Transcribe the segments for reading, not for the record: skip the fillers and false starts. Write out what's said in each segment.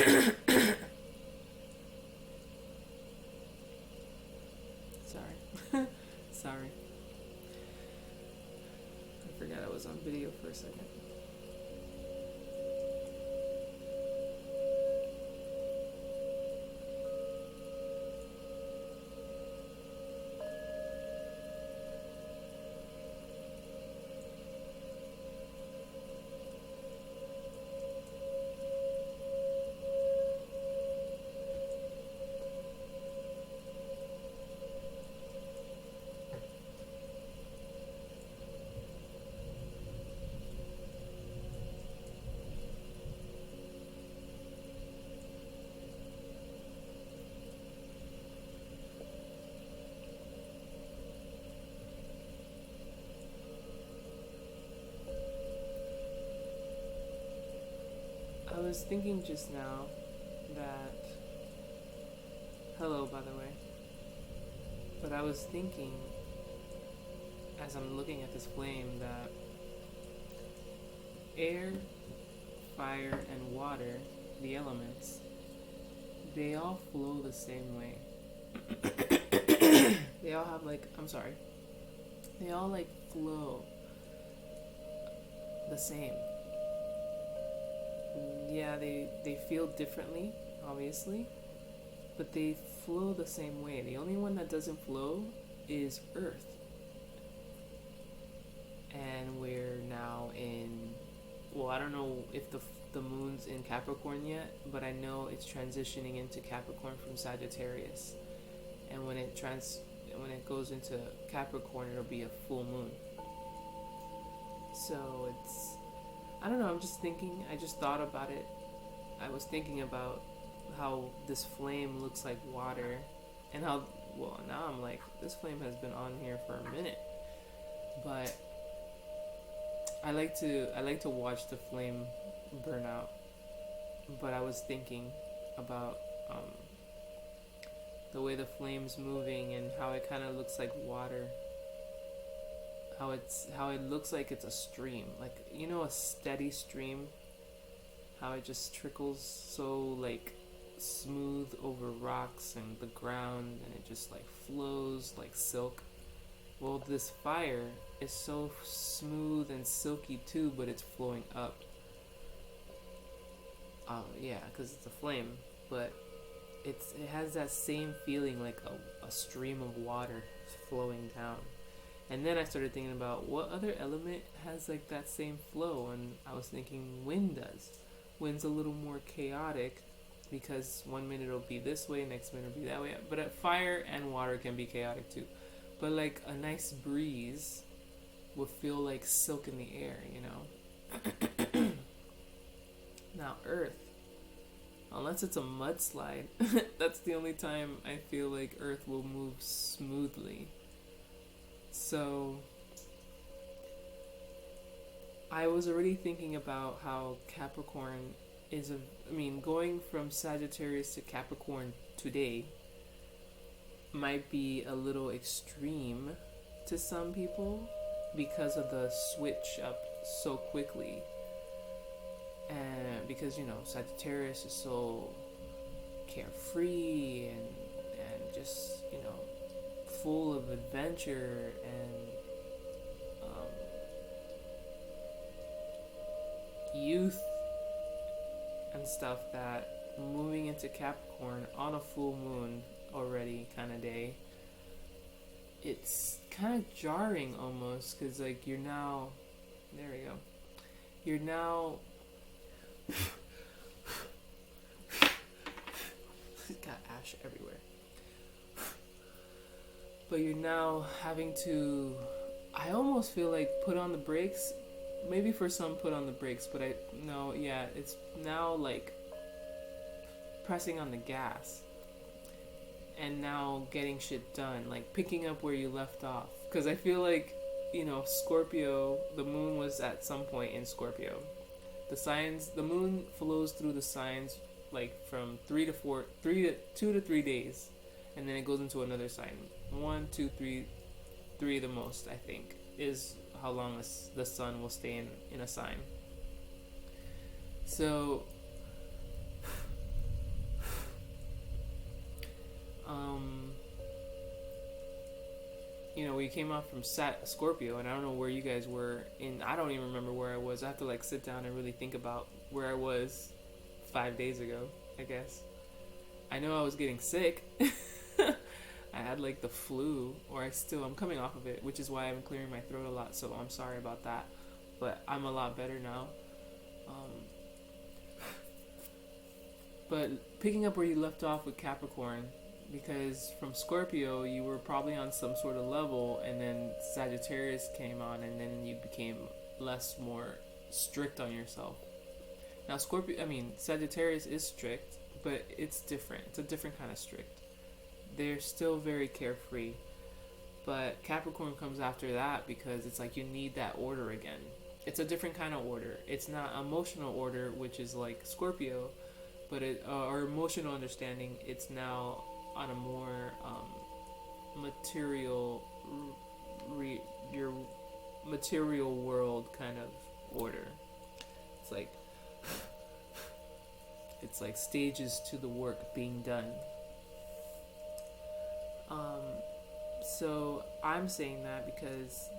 Sorry. Sorry. I forgot I was on video for a second. I was thinking just now that. Hello, by the way. But I was thinking, as I'm looking at this flame, that air, fire, and water, the elements, they all flow the same way. They all have they all flow the same. Yeah, they feel differently, obviously, but they flow the same way. The only one that doesn't flow is Earth. And we're now in, well, I don't know if the moon's in Capricorn yet, but I know it's transitioning into Capricorn from Sagittarius. And when it goes into Capricorn, it'll be a full moon. So I don't know, I just thought about it. I was thinking about how this flame looks like water, and how, well, now I'm like, this flame has been on here for a minute. But I like to watch the flame burn out. But I was thinking about the way the flame's moving and how it kind of looks like water. How it looks like it's a stream, like, you know, a steady stream, how it just trickles so smooth over rocks and the ground, and it just flows like silk. Well, this fire is so smooth and silky too, but it's flowing up. Yeah, because it's a flame, but it has that same feeling, like a stream of water flowing down. And then I started thinking about what other element has that same flow, and I was thinking wind does. Wind's a little more chaotic because one minute it'll be this way, next minute it'll be that way. But fire and water can be chaotic too. But a nice breeze will feel like silk in the air, you know? Now Earth, unless it's a mudslide, that's the only time I feel like Earth will move smoothly. So I was already thinking about how Capricorn is going from Sagittarius to Capricorn today might be a little extreme to some people because of the switch up so quickly. And because, Sagittarius is so carefree and just, full of adventure and youth and stuff, that moving into Capricorn on a full moon already kind of day, it's kind of jarring almost, because you're now, there we go, you're now got ash everywhere. But you're now having to, I almost feel like put on the brakes. Maybe for some put on the brakes, but it's now pressing on the gas. And now getting shit done, picking up where you left off. Because I feel like, Scorpio, the moon was at some point in Scorpio. The moon flows through the signs from 2 to 3 days. And then it goes into another sign. 1, 2, 3 the most, I think, is how long the sun will stay in a sign. So we came off from Scorpio, and I don't know where you guys were in. I don't even remember where I was. I have to like sit down and really think about where I was 5 days ago, I guess. I know I was getting sick. I had like the flu, or I'm coming off of it, which is why I'm clearing my throat a lot, so I'm sorry about that. But I'm a lot better now. But picking up where you left off with Capricorn, because from Scorpio you were probably on some sort of level, and then Sagittarius came on, and then you became more strict on yourself. Now Sagittarius is strict, but it's different. It's a different kind of strict. They're still very carefree, but Capricorn comes after that because it's like you need that order again. It's a different kind of order. It's not emotional order, which is like Scorpio, but or emotional understanding. It's now on a more material, your material world kind of order. It's like stages to the work being done. So I'm saying that because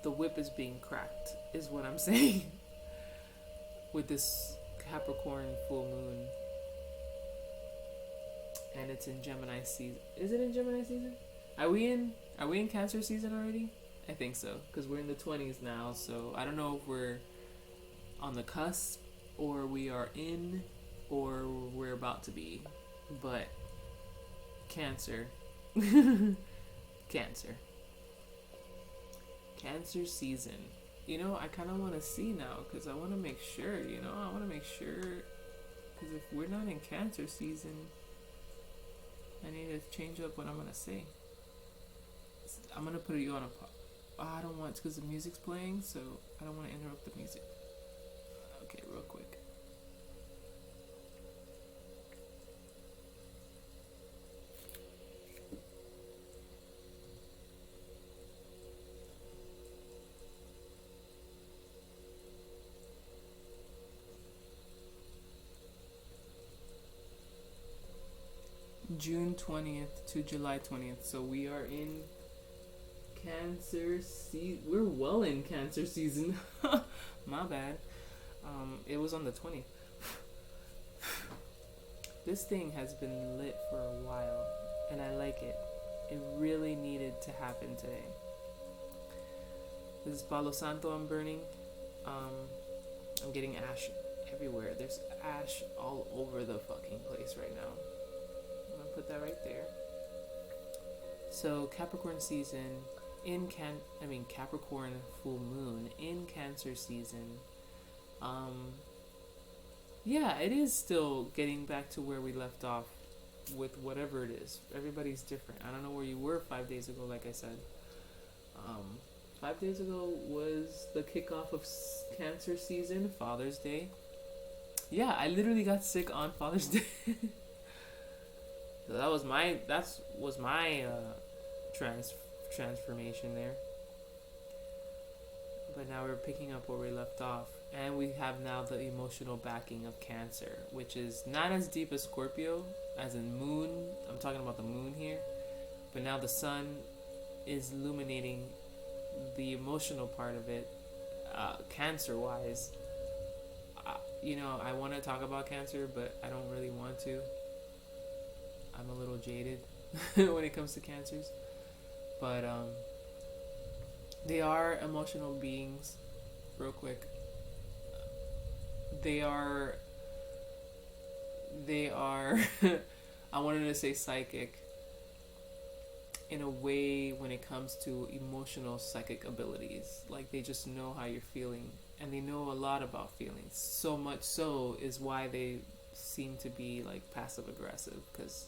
the whip is being cracked, is what I'm saying. With this Capricorn full moon. And it's in Gemini season. Is it in Gemini season? Are we in Cancer season already? I think so, because we're in the 20s now, so I don't know if we're on the cusp, or we are in, or we're about to be. But Cancer. Cancer season. I kind of want to see now, because I want to make sure, because if we're not in Cancer season, I need to change up what I'm going to say. I'm going to put you on I don't want to, because the music's playing, so I don't want to interrupt the music. Okay, real quick. June 20th to July 20th. So we are in Cancer season. We're well in Cancer season. My bad. It was on the 20th. This thing has been lit for a while, and I like it. It really needed to happen today. This is Palo Santo I'm burning. I'm getting ash everywhere. There's ash all over the fucking place right now. I'm gonna put that right there. So Capricorn season Capricorn full moon in Cancer season. Yeah, it is still getting back to where we left off with whatever it is. Everybody's different. I don't know where you were 5 days ago, like I said. 5 days ago was the kickoff of Cancer season, Father's Day. Yeah, I literally got sick on Father's Day. So that was my transformation there. But now we're picking up where we left off, and we have now the emotional backing of Cancer, which is not as deep as Scorpio, as in moon. I'm talking about the moon here, but now the sun is illuminating the emotional part of it, Cancer wise. I want to talk about Cancer, but I don't really want to. I'm a little jaded when it comes to Cancers, but they are emotional beings. Real quick, they are I wanted to say psychic in a way when it comes to emotional psychic abilities. Like, they just know how you're feeling, and they know a lot about feelings. So much so is why they seem to be like passive aggressive, because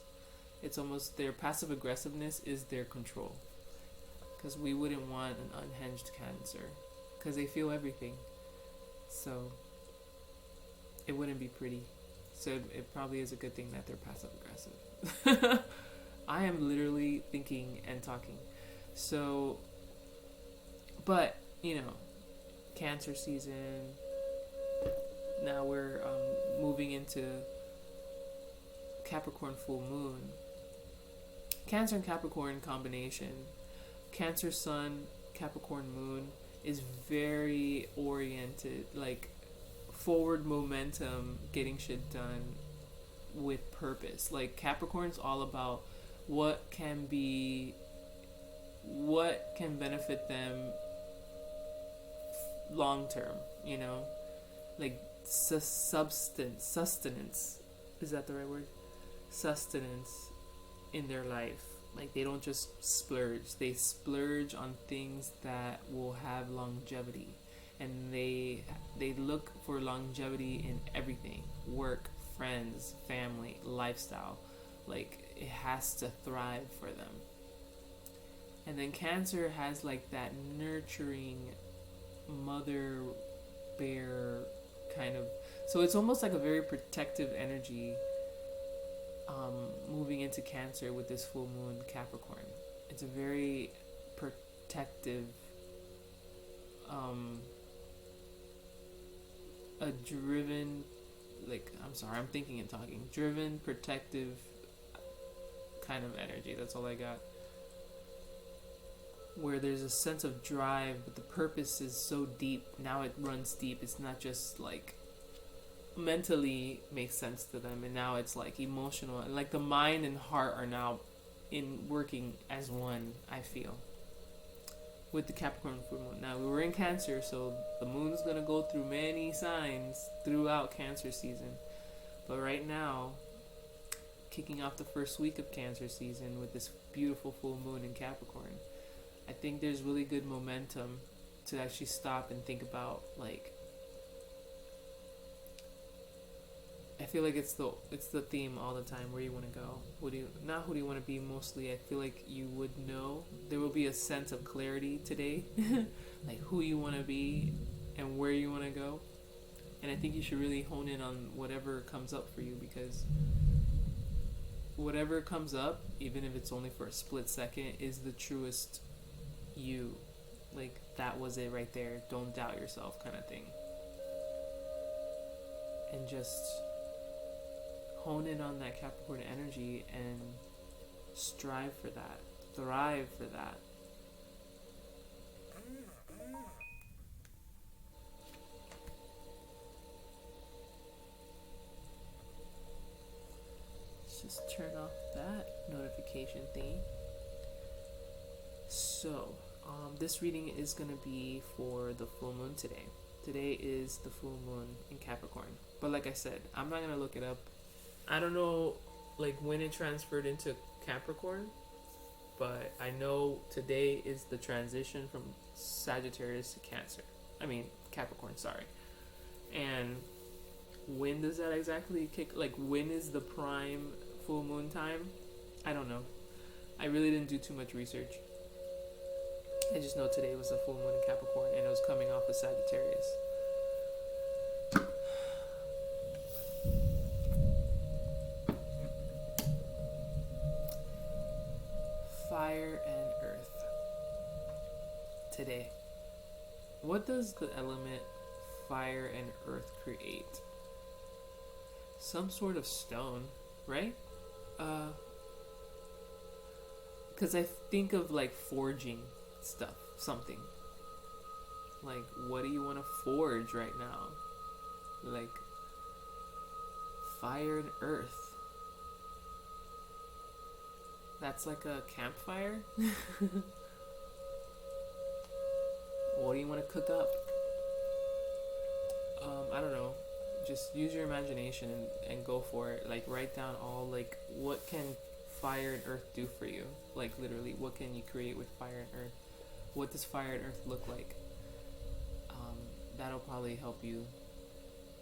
it's almost their passive aggressiveness is their control. Because we wouldn't want an unhinged Cancer, because they feel everything. So it wouldn't be pretty. So it probably is a good thing that they're passive aggressive. I am literally thinking and talking. So, but, Cancer season. Now we're moving into Capricorn full moon. Cancer and Capricorn combination Cancer Sun, Capricorn Moon is very oriented, like forward momentum, getting shit done with purpose. Like Capricorn's all about what can benefit them long term, you know? Like sustenance. Is that the right word? Sustenance in their life. Like they don't just splurge. They splurge on things that will have longevity. And they look for longevity in everything. Work, friends, family, lifestyle. Like it has to thrive for them. And then Cancer has like that nurturing mother bear kind of, so it's almost like a very protective energy moving into Cancer with this full moon Capricorn. It's a very protective, a driven, like, I'm sorry, I'm thinking and talking, driven, protective kind of energy. That's all I got. Where there's a sense of drive, but the purpose is so deep. Now it runs deep. It's not just like mentally makes sense to them, and now it's like emotional, and like the mind and heart are now in working as one. I feel with the Capricorn full moon. Now we were in Cancer, so the moon's gonna go through many signs throughout Cancer season. But right now, kicking off the first week of Cancer season with this beautiful full moon in Capricorn, I think there's really good momentum to actually stop and think about, like, I feel like it's the theme all the time, where you want to go. Who do you want to be mostly. I feel like you would know. There will be a sense of clarity today, like who you want to be and where you want to go. And I think you should really hone in on whatever comes up for you, because whatever comes up, even if it's only for a split second, is the truest you. Like, that was it right there. Don't doubt yourself, kind of thing. And just hone in on that Capricorn energy and strive for that, thrive for that. Let's just turn off that notification thing. So, this reading is going to be for the full moon today. Today is the full moon in Capricorn. But like I said, I'm not going to look it up. I don't know like when it transferred into Capricorn, but I know today is the transition from Sagittarius to Cancer. I mean, Capricorn, sorry. And when does that exactly kick? Like, when is the prime full moon time? I don't know. I really didn't do too much research. I just know today was the full moon in Capricorn, and it was coming off of Sagittarius. Fire and earth. Today. What does the element fire and earth create? Some sort of stone, right? Because I think of like forging stuff, something. Like, what do you want to forge right now? Like, fire and earth. That's like a campfire? What do you want to cook up? I don't know. Just use your imagination and go for it. Like, write down all, like, what can fire and earth do for you? Like, literally, what can you create with fire and earth? What does fire and earth look like? That'll probably help you.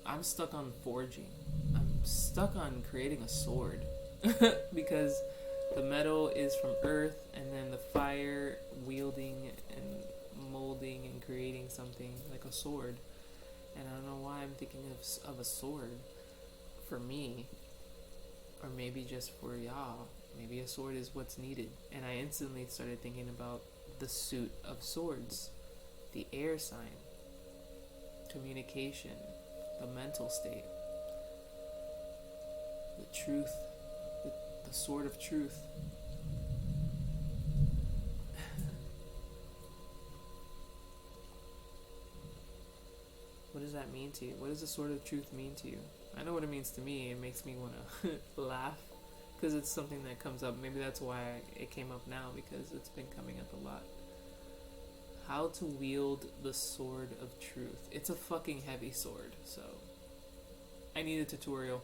I'm stuck on forging. I'm stuck on creating a sword. Because the metal is from earth, and then the fire wielding and molding and creating something like a sword. And I don't know why I'm thinking of a sword for me, or maybe just for y'all. Maybe a sword is what's needed. And I instantly started thinking about the suit of swords, the air sign, communication, the mental state, the truth, the sword of truth. that mean to you? What does the sword of truth mean to you? I know what it means to me. It makes me want to laugh because it's something that comes up. Maybe that's why it came up now, because it's been coming up a lot. How to wield the sword of truth. It's a fucking heavy sword, so I need a tutorial.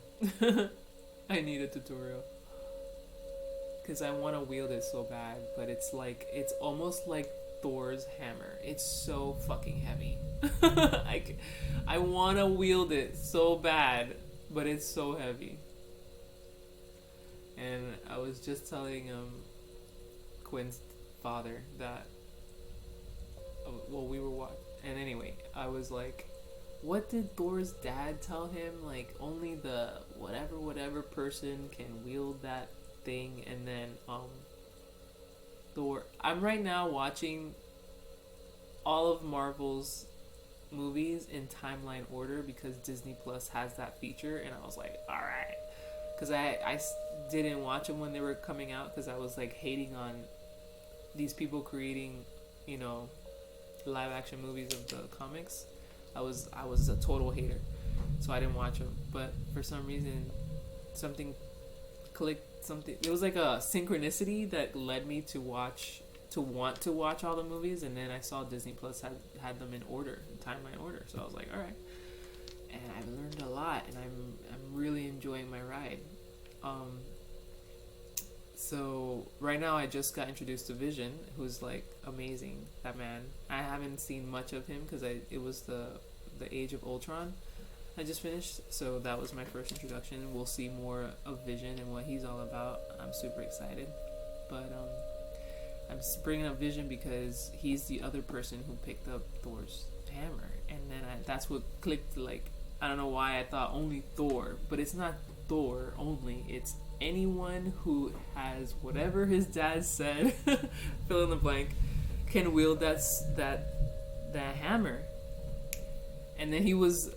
I need a tutorial. Because I want to wield it so bad, but it's almost like Thor's hammer. It's so fucking heavy. I want to wield it so bad, but it's so heavy. And I was just telling Quinn's father that, well, we were watching, and anyway, I was like, what did Thor's dad tell him? Like, only the whatever person can wield that thing. And then Thor, I'm right now watching all of Marvel's movies in timeline order because Disney Plus has that feature, and I was like, all right, because I didn't watch them when they were coming out because I was like hating on these people creating, you know, live action movies of the comics. I was a total hater, so I didn't watch them. But for some reason, something clicked. It was like a synchronicity that led me to want to watch all the movies, and then I saw Disney Plus had them in order, in timeline order. So I was like, all right, and I've learned a lot, and I'm really enjoying my ride. So right now I just got introduced to Vision, who's like amazing. That man, I haven't seen much of him because it was the Age of Ultron I just finished, so that was my first introduction. We'll see more of Vision and what he's all about. I'm super excited, but I'm bringing up Vision because he's the other person who picked up Thor's hammer, and then that's what clicked. Like, I don't know why I thought only Thor, but it's not Thor only. It's anyone who has whatever his dad said, fill in the blank, can wield that hammer. And then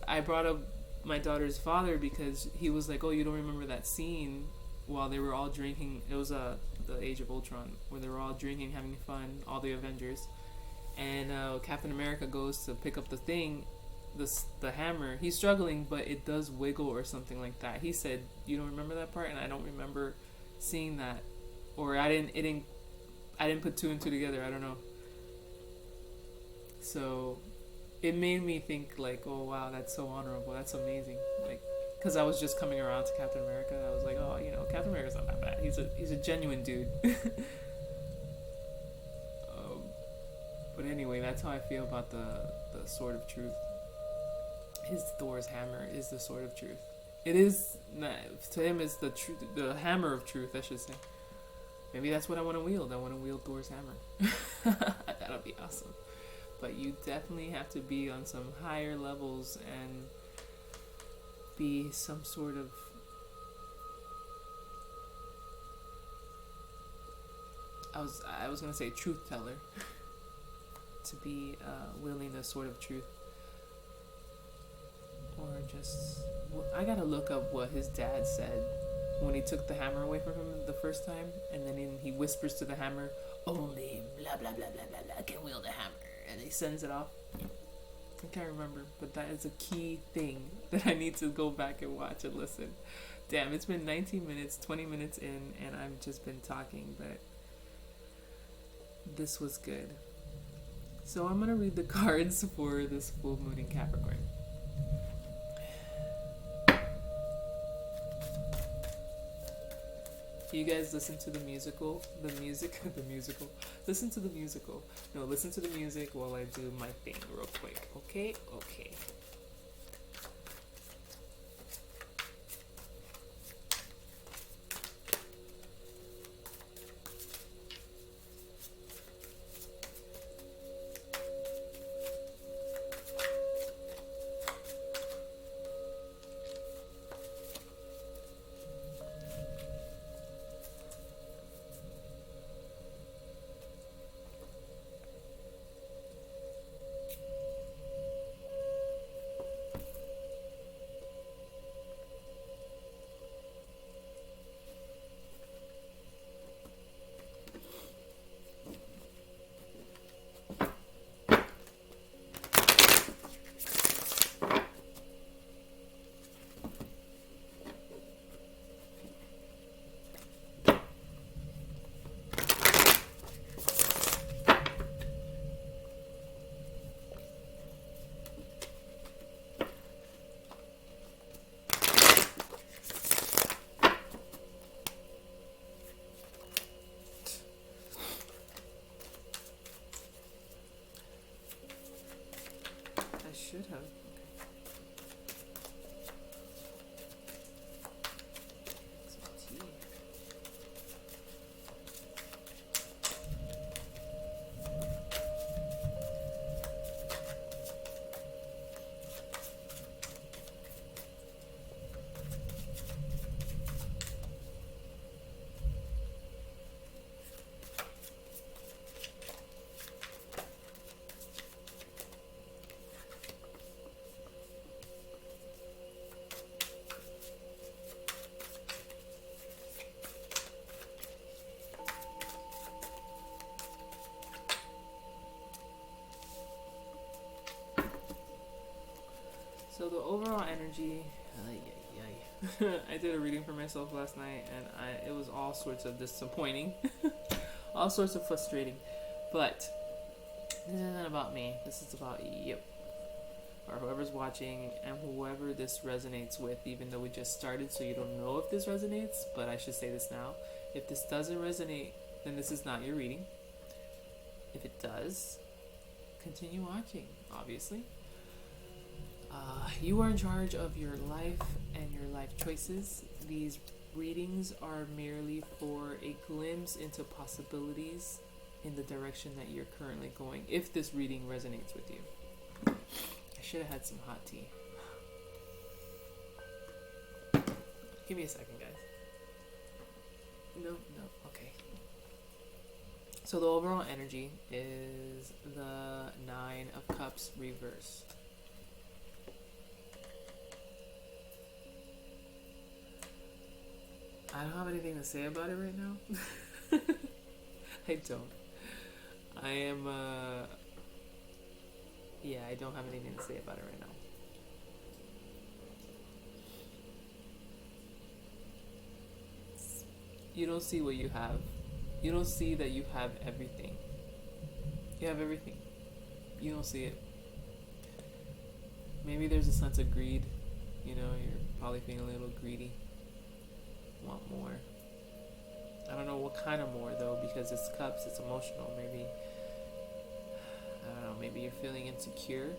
I brought up my daughter's father because he was like, oh, you don't remember that scene while they were all drinking? It was the Age of Ultron, where they were all drinking, having fun, all the Avengers. And Captain America goes to pick up the thing, the hammer. He's struggling, but it does wiggle or something like that. He said, you don't remember that part? And I don't remember seeing that. Or I didn't put two and two together. I don't know. So it made me think like, oh wow, that's so honorable, that's amazing. Like, because I was just coming around to Captain America. I was like, oh, you know, Captain America's not that bad. He's a genuine dude. But anyway, that's how I feel about the sword of truth. Thor's hammer is the sword of truth. It is, to him, is the truth, the hammer of truth, I should say. Maybe that's what I want to wield. I want to wield Thor's hammer. That'll be awesome. But you definitely have to be on some higher levels and be some sort of I was gonna say truth teller to be wielding the sword of truth. Or just, I gotta look up what his dad said when he took the hammer away from him the first time, and then he whispers to the hammer, only blah blah blah blah blah blah can wield a hammer, and he sends it off. I can't remember, but that is a key thing that I need to go back and watch and listen. Damn, it's been 19 minutes, 20 minutes in, and I've just been talking, but this was good. So I'm gonna read the cards for this full moon in Capricorn. You guys listen to the musical. Listen to the musical. No, listen to the music while I do my thing real quick. Okay? Okay. overall energy, I did a reading for myself last night, and it was all sorts of disappointing, all sorts of frustrating. But this isn't about me. This is about you, or whoever's watching, and whoever this resonates with. Even though we just started, so you don't know if this resonates, but I should say this now. If this doesn't resonate, then this is not your reading. If it does, continue watching. Obviously. You are in charge of your life and your life choices. These readings are merely for a glimpse into possibilities in the direction that you're currently going, if this reading resonates with you. I should have had some hot tea. Give me a second, guys. No, okay. So the overall energy is the Nine of Cups reverse. I don't have anything to say about it right now. I don't. I am, I don't have anything to say about it right now. You don't see what you have. You don't see that you have everything. You have everything. You don't see it. Maybe there's a sense of greed. You know, you're probably feeling a little greedy. Want more. I don't know what kind of more though, because it's cups, it's emotional. Maybe, I don't know, maybe you're feeling insecure.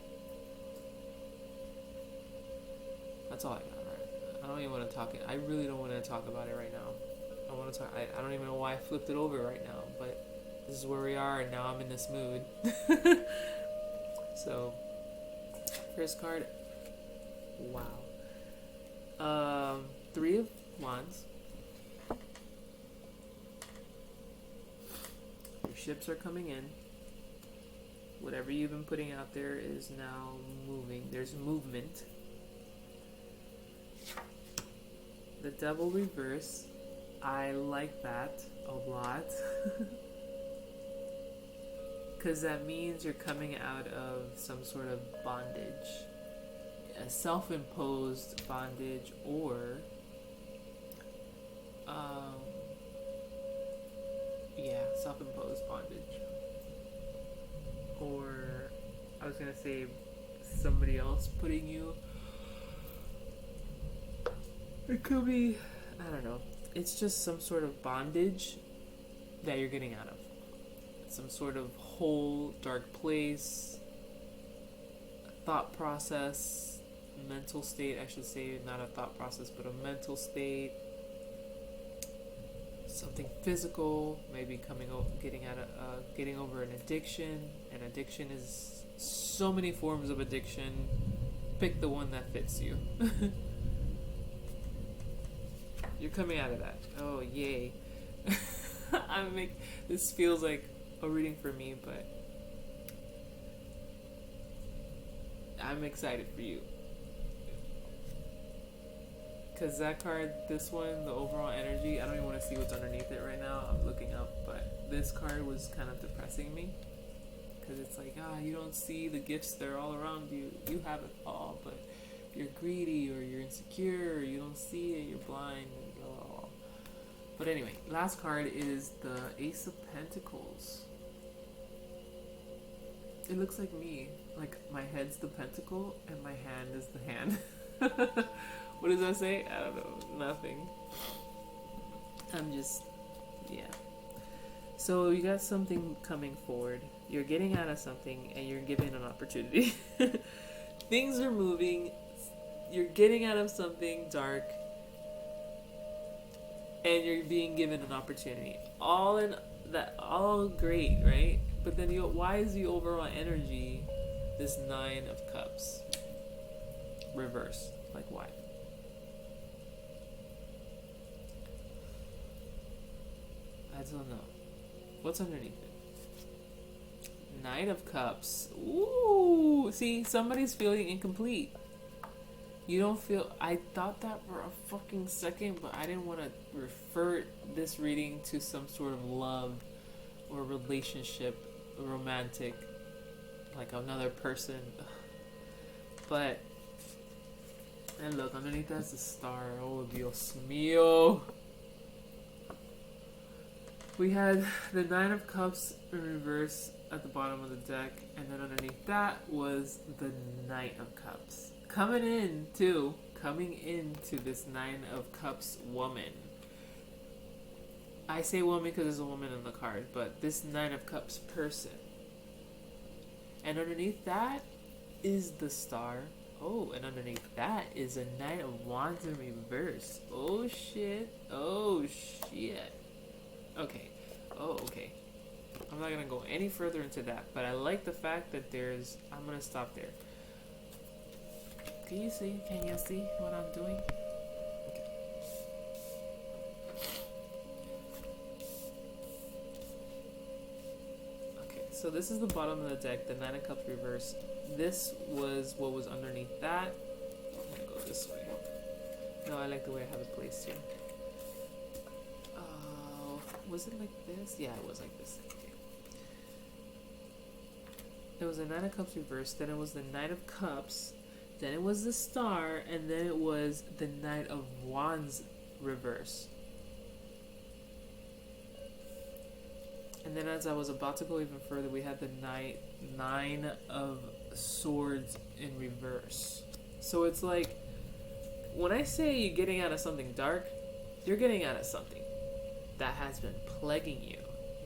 That's all I got, right? I don't even want to talk it. I really don't want to talk about it right now. I want to talk. I don't even know why I flipped it over right now, but this is where we are, and now I'm in this mood. So, first card. Wow. Three of Wands. Your ships are coming in. Whatever you've been putting out there is now moving. There's movement. The Devil reverse. I like that a lot. Because that means you're coming out of some sort of bondage. A self-imposed bondage, or self-imposed bondage. Or I was gonna say somebody else putting you. It could be, I don't know. It's just some sort of bondage that you're getting out of. Some sort of whole dark place, thought process, mental state, I should say, not a thought process, but a mental state. Something physical, maybe getting over an addiction. An addiction is so many forms of addiction. Pick the one that fits you. You're coming out of that. Oh, yay. This feels like a reading for me, but I'm excited for you. Because that card, this one, the overall energy, I don't even want to see what's underneath it right now. I'm looking up, but this card was kind of depressing me. Because it's like, you don't see the gifts that are all around you. You have it all, but you're greedy or you're insecure or you don't see it, you're blind. But anyway, last card is the Ace of Pentacles. It looks like me. Like my head's the pentacle and my hand is the hand. What does that say? I don't know. Nothing. I'm just, So you got something coming forward. You're getting out of something and you're given an opportunity. Things are moving. You're getting out of something dark. And you're being given an opportunity. All great, right? But then why is the overall energy this Nine of Cups? Reverse. Like why? I don't know. What's underneath it? Knight of Cups. Ooh! See, somebody's feeling incomplete. You don't feel... I thought that for a fucking second, but I didn't want to refer this reading to some sort of love or relationship, romantic, like another person. But And look, underneath that's the star. Oh, Dios mío. We had the Nine of Cups in reverse at the bottom of the deck, and then underneath that was the Knight of Cups. Coming into this Nine of Cups woman. I say woman because there's a woman in the card, but this Nine of Cups person. And underneath that is the star. Oh, and underneath that is a Knight of Wands in reverse. Oh shit. Oh shit. Okay. Oh, okay. I'm not gonna go any further into that, but I like the fact that I'm gonna stop there. Can you see what I'm doing? Okay. Okay, so this is the bottom of the deck, the Nine of Cups reverse. This was what was underneath that. I'm gonna go this way. No, I like the way I have it placed here. Was it like this? Yeah, it was like this. Okay. It was the Nine of Cups reverse, then it was the Knight of Cups, then it was the star, and then it was the Knight of Wands reverse. And then as I was about to go even further, we had the Nine of Swords in reverse. So it's like, when I say you're getting out of something dark, you're getting out of something that has been plaguing you,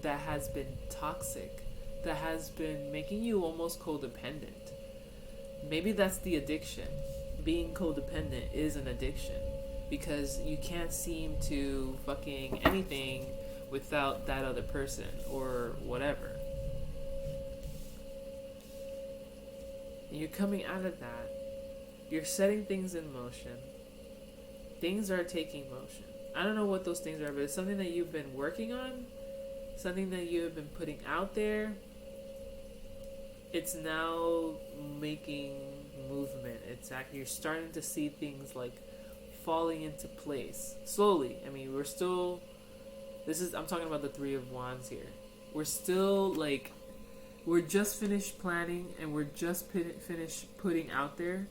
that has been toxic, that has been making you almost codependent. Maybe that's the addiction. Being codependent is an addiction because you can't seem to fucking anything without that other person or whatever. And you're coming out of that. You're setting things in motion. Things are taking motion. I don't know what those things are, but it's something that you've been working on, something that you have been putting out there. It's now making movement. It's actually, you're starting to see things like falling into place slowly. I mean, I'm talking about the Three of Wands here. We're still like, we're just finished planning and we're just finished putting out there.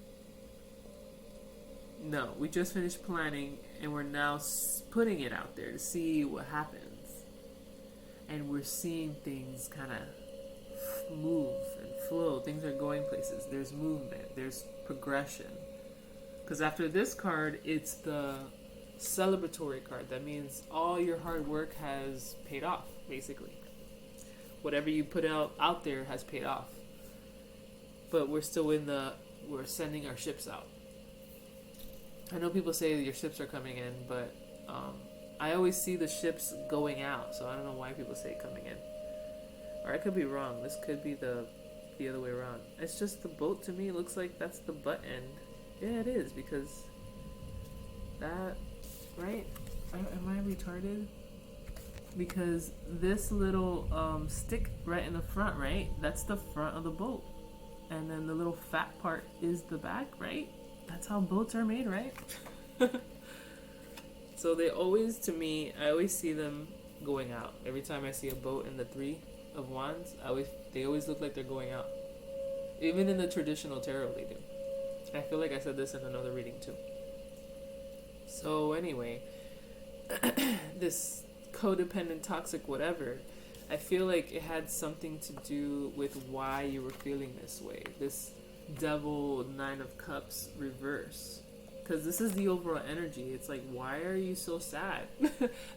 No, we just finished planning and we're now putting it out there to see what happens. And we're seeing things kind of move and flow. Things are going places. There's movement. There's progression. Because after this card, it's the celebratory card. That means all your hard work has paid off, basically. Whatever you put out there has paid off. But we're still we're sending our ships out. I know people say your ships are coming in, but I always see the ships going out, so I don't know why people say coming in. Or I could be wrong. This could be the other way around. It's just the boat to me. It looks like that's the butt end. Yeah, it is, because that, right? Am I retarded? Because this little stick right in the front, right? That's the front of the boat. And then the little fat part is the back, right? That's how boats are made, right? So they always, to me, I always see them going out. Every time I see a boat in the Three of Wands, they always look like they're going out. Even in the traditional tarot, they do. I feel like I said this in another reading too. So anyway, this codependent, toxic, whatever, I feel like it had something to do with why you were feeling this way. This Devil, Nine of Cups reverse. Because this is the overall energy. It's like, why are you so sad?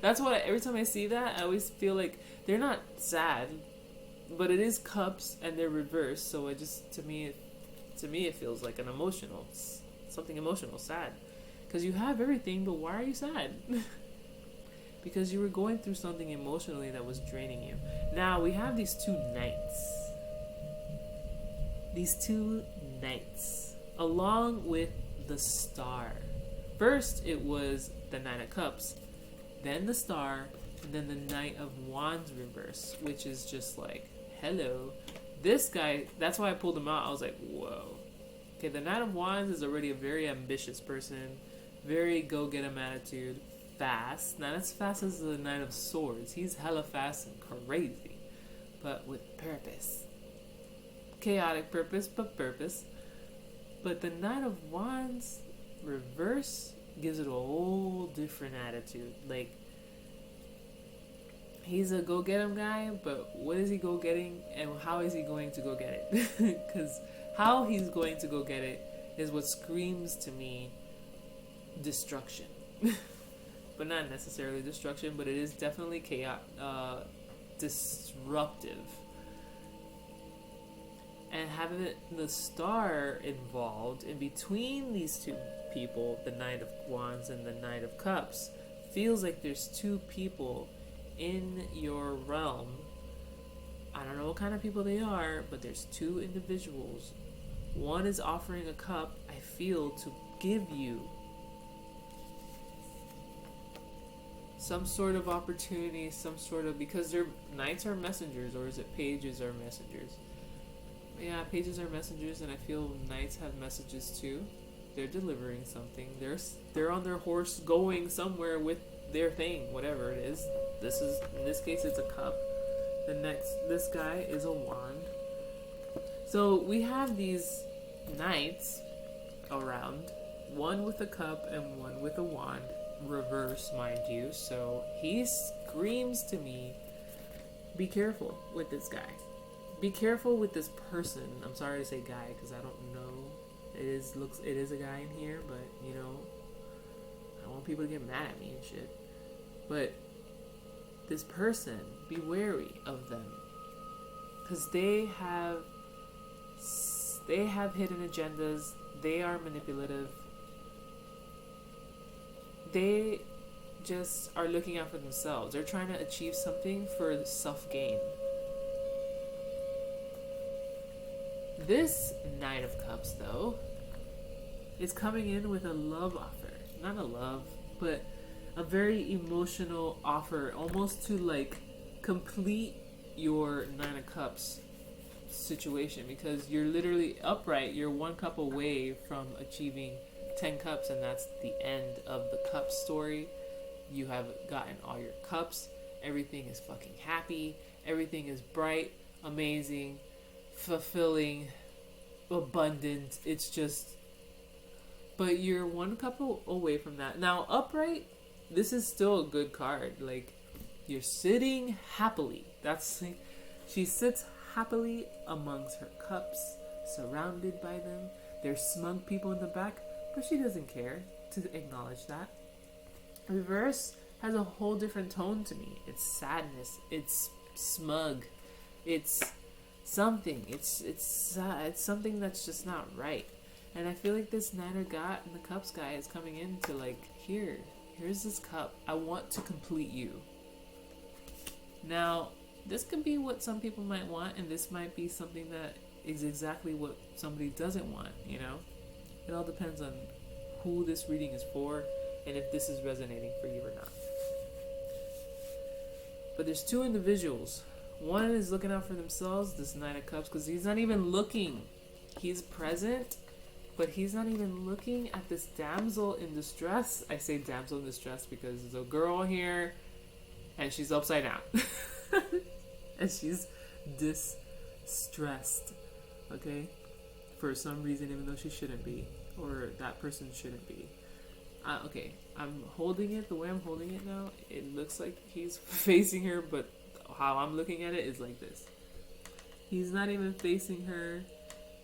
That's why every time I see that, I always feel like they're not sad, but it is cups and they're reversed. So it just, to me it feels like something emotional, sad. Because you have everything, but why are you sad? Because you were going through something emotionally that was draining you. Now we have these two knights. Along with the star. First it was the Nine of Cups, then the star, and then the Knight of Wands reverse, which is just like, hello. This guy, that's why I pulled him out. I was like, whoa. Okay, the Knight of Wands is already a very ambitious person, very go-get-em attitude, fast. Not as fast as the Knight of Swords. He's hella fast and crazy, but with purpose. Chaotic purpose, but purpose. But the Knight of Wands, Reverse gives it a whole different attitude. Like, he's a go get him guy, but what is he go getting and how is he going to go get it? Because how he's going to go get it is what screams to me destruction. But not necessarily destruction, but it is definitely chaotic, disruptive. And having the star involved in between these two people, the Knight of Wands and the Knight of Cups, feels like there's two people in your realm. I don't know what kind of people they are, but there's two individuals. One is offering a cup, I feel, to give you some sort of opportunity, some sort of, because they're knights are messengers, or is it pages are messengers? Yeah, pages are messengers, and I feel knights have messages too. They're delivering something. They're on their horse going somewhere with their thing, whatever it is. This is, in this case, it's a cup. This guy is a wand. So we have these knights around, one with a cup and one with a wand, reverse, mind you. So he screams to me, be careful with this guy. Be careful with this person. I'm sorry to say guy because I don't know. It is a guy in here, but you know, I don't want people to get mad at me and shit. But this person, be wary of them, because they have hidden agendas. They are manipulative. They just are looking out for themselves. They're trying to achieve something for self-gain. This Knight of Cups, though, is coming in with a love offer. Not a love, but a very emotional offer, almost to like complete your Nine of Cups situation, because you're literally upright. You're one cup away from achieving 10 cups, and that's the end of the cup story. You have gotten all your cups. Everything is fucking happy. Everything is bright, amazing, fulfilling, abundant. It's just, but you're one cup away from that. Now, upright, this is still a good card. Like, you're sitting happily. She sits happily amongst her cups, surrounded by them. There's smug people in the back, but she doesn't care to acknowledge that. Reverse has a whole different tone to me. It's sadness. It's smug. It's something. It's something that's just not right. And I feel like this Nine of the Cups guy is coming in to like, here's this cup. I want to complete you. Now, this could be what some people might want, and this might be something that is exactly what somebody doesn't want, you know? It all depends on who this reading is for and if this is resonating for you or not. But there's two individuals. One is looking out for themselves, this Nine of Cups, because he's not even looking. He's present, but he's not even looking at this damsel in distress. I say damsel in distress because there's a girl here, and she's upside down. And she's distressed, okay? For some reason, even though she shouldn't be, or that person shouldn't be. Okay, I'm holding it the way I'm holding it now. It looks like he's facing her, but how I'm looking at it is like this. He's not even facing her.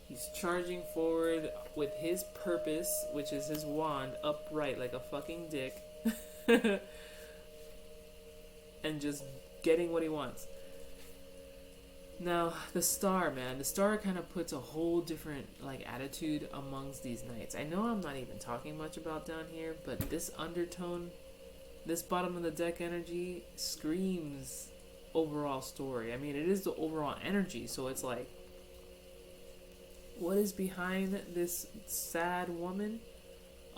He's charging forward with his purpose, which is his wand, upright like a fucking dick. And just getting what he wants. Now, the star, man. The star kind of puts a whole different, like, attitude amongst these knights. I know I'm not even talking much about down here, but this undertone, this bottom of the deck energy screams overall story. I mean, it is the overall energy, so it's like, what is behind this sad woman?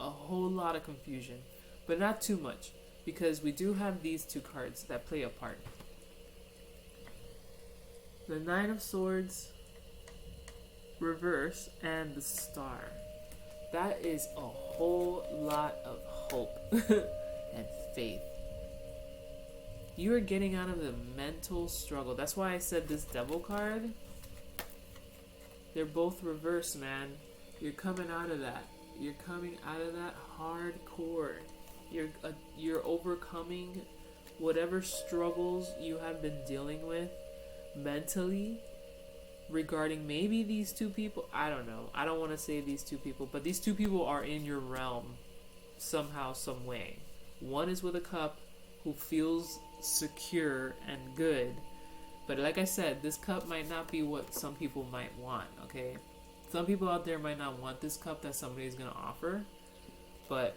A whole lot of confusion, but not too much, because we do have these two cards that play a part. The Nine of Swords reverse and the Star. That is a whole lot of hope and faith. You are getting out of the mental struggle. That's why I said this Devil card. They're both reverse, man. You're coming out of that. You're coming out of that hardcore. You're overcoming whatever struggles you have been dealing with mentally regarding maybe these two people. I don't know. I don't want to say these two people, but these two people are in your realm somehow, some way. One is with a cup who feels secure and good, but like I said, this cup might not be what some people might want, okay? Some people out there might not want this cup that somebody's gonna offer, but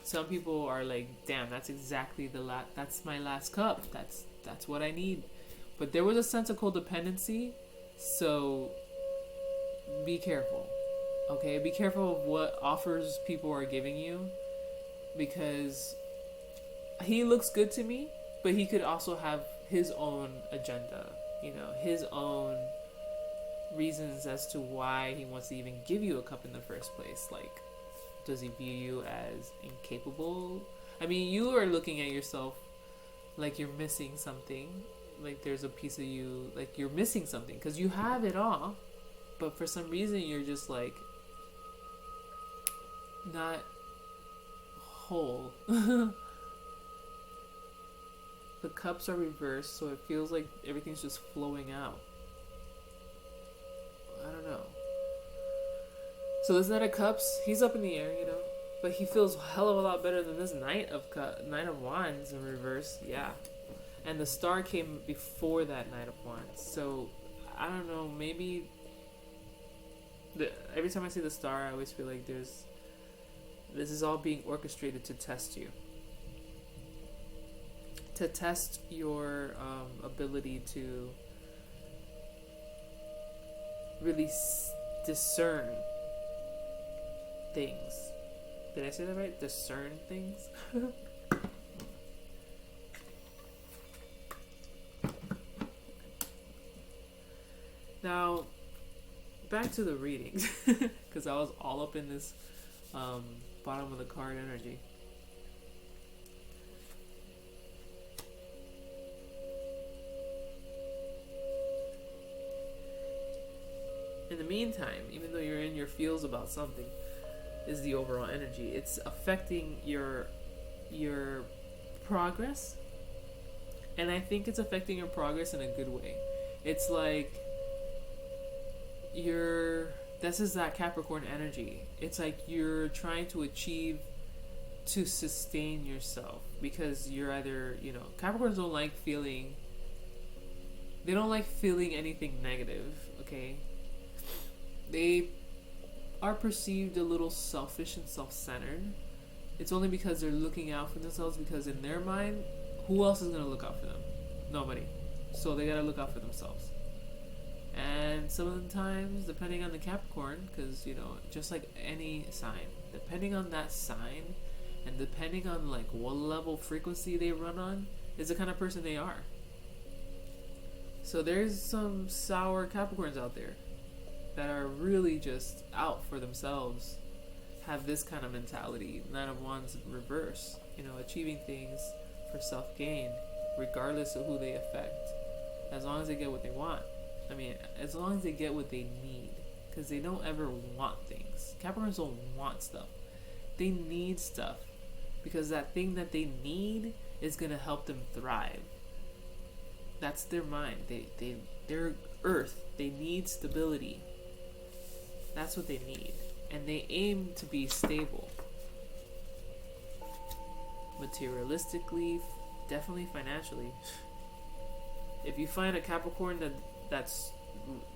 some people are like, damn, that's exactly that's my last cup. That's what I need. But there was a sense of codependency, so be careful. Okay? Be careful of what offers people are giving you, because he looks good to me, but he could also have his own agenda, his own reasons as to why he wants to even give you a cup in the first place. Like, does he view you as incapable? I mean, you are looking at yourself like you're missing something, like there's a piece of you, like you're missing something, because you have it all, but for some reason you're just like not whole. The cups are reversed, so it feels like everything's just flowing out. I don't know. So this Knight of Cups, he's up in the air, but he feels a hell of a lot better than this Knight of Wands in reverse. Yeah, and the Star came before that Knight of Wands. So I don't know. Maybe every time I see the Star, I always feel like this is all being orchestrated to test you. To test your ability to really discern things. Did I say that right? Discern things? Now, back to the readings, because I was all up in this bottom of the card energy. In the meantime, even though you're in your feels about something, is the overall energy. It's affecting your progress, and I think it's affecting your progress in a good way. It's like this is that Capricorn energy. It's like you're trying to achieve to sustain yourself, because you're either, Capricorns don't like feeling anything negative, okay? They are perceived a little selfish and self-centered. It's only because they're looking out for themselves, because in their mind, who else is going to look out for them? Nobody. So they got to look out for themselves. And some of the times, depending on the Capricorn, because, just like any sign, depending on that sign and depending on like what level frequency they run on is the kind of person they are. So there's some sour Capricorns out there that are really just out for themselves, have this kind of mentality. Nine of Wands reverse, achieving things for self-gain, regardless of who they affect, as long as they get what they want. I mean, as long as they get what they need, because they don't ever want things. Capricorns don't want stuff. They need stuff, because that thing that they need is going to help them thrive. That's their mind. They're Earth. They need stability. That's what they need. And they aim to be stable. Materialistically, definitely financially. If you find a Capricorn that's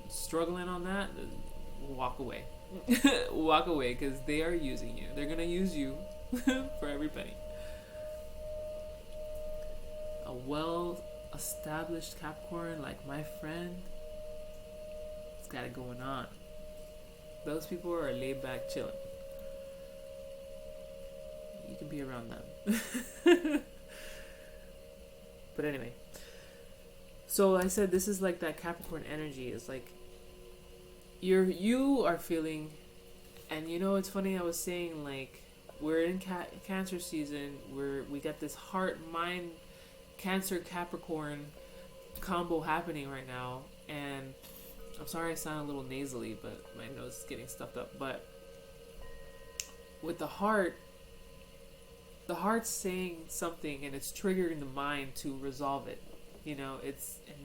struggling on that, walk away. Walk away, because they are using you. They're going to use you for every penny. A well-established Capricorn like my friend, it's got it going on. Those people are laid back chilling. You can be around them. But anyway, so I said this is like that Capricorn energy. It's like you are feeling, and it's funny. I was saying like we're in Cancer season, where we got this heart mind Cancer Capricorn combo happening right now, and I'm sorry I sound a little nasally, but my nose is getting stuffed up. But with the heart's saying something and it's triggering the mind to resolve it. And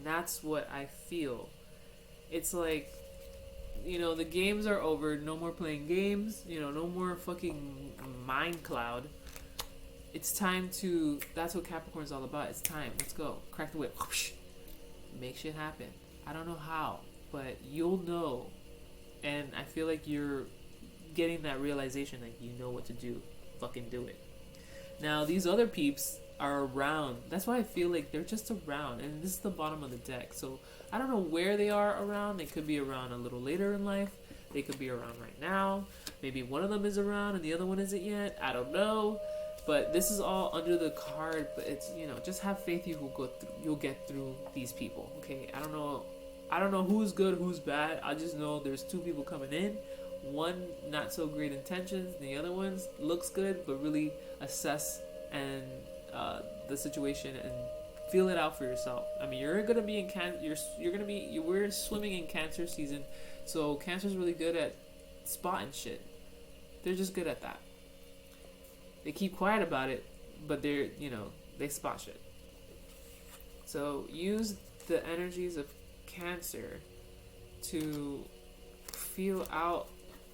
that's what I feel. It's like, the games are over. No more playing games. No more fucking mind cloud. It's time to. That's what Capricorn's all about. It's time. Let's go. Crack the whip. Make shit happen. I don't know how, but you'll know. And I feel like you're getting that realization, like you know what to do. Fucking do it. Now these other peeps are around. That's why I feel like they're just around, and this is the bottom of the deck. So I don't know where they are around. They could be around a little later in life. They could be around right now. Maybe one of them is around and the other one isn't yet. I don't know. But this is all under the card. But it's, just have faith. You'll get through these people. Okay. I don't know who's good, who's bad. I just know there's two people coming in. One not so great intentions. The other one's looks good, but really assess and the situation and feel it out for yourself. I mean, you're gonna be in we're swimming in Cancer season, so Cancer's really good at spotting shit. They're just good at that. They keep quiet about it, but they spot shit. So use the energies of Cancer to feel out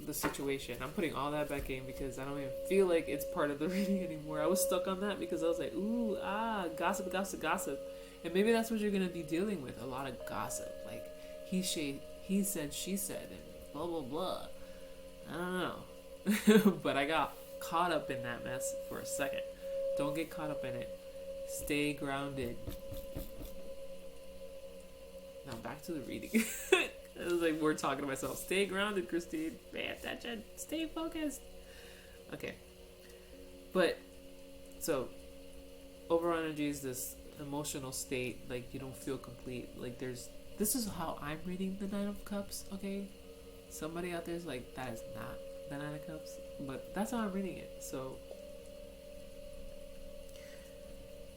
the situation. I'm putting all that back in because I don't even feel like it's part of the reading anymore. I was stuck on that because I was like, gossip. And maybe that's what you're going to be dealing with. A lot of gossip. Like, he said, she said, and blah, blah, blah. I don't know. But I got caught up in that mess for a second. Don't get caught up in it. Stay grounded. Now back to the reading. It was like we're talking to myself. Stay grounded, Christine. Pay attention. Stay focused. Okay. But, so, overall energy is this emotional state. Like, you don't feel complete. Like, this is how I'm reading the Nine of Cups, okay? Somebody out there is like, that is not the Nine of Cups. But that's how I'm reading it. So,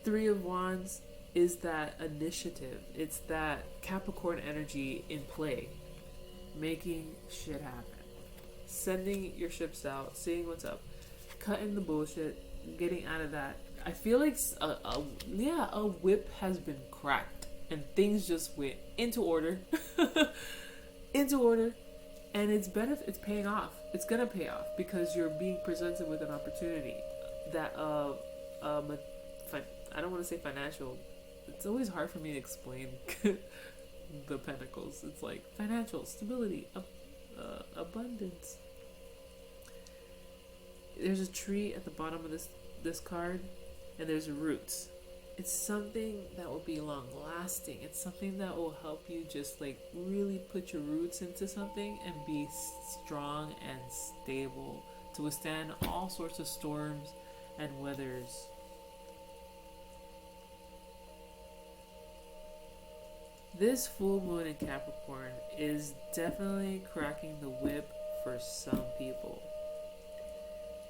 Three of Wands is that initiative. It's that Capricorn energy in play. Making shit happen. Sending your ships out. Seeing what's up. Cutting the bullshit. Getting out of that. I feel like a whip has been cracked. And things just went into order. Into order. And it's paying off. It's gonna pay off. Because you're being presented with an opportunity. That, I don't want to say financial. It's always hard for me to explain the pentacles. It's like financial stability, abundance. There's a tree at the bottom of this card, and there's roots. It's something that will be long lasting. It's something that will help you just like really put your roots into something and be strong and stable to withstand all sorts of storms and weathers. This full moon in Capricorn is definitely cracking the whip for some people.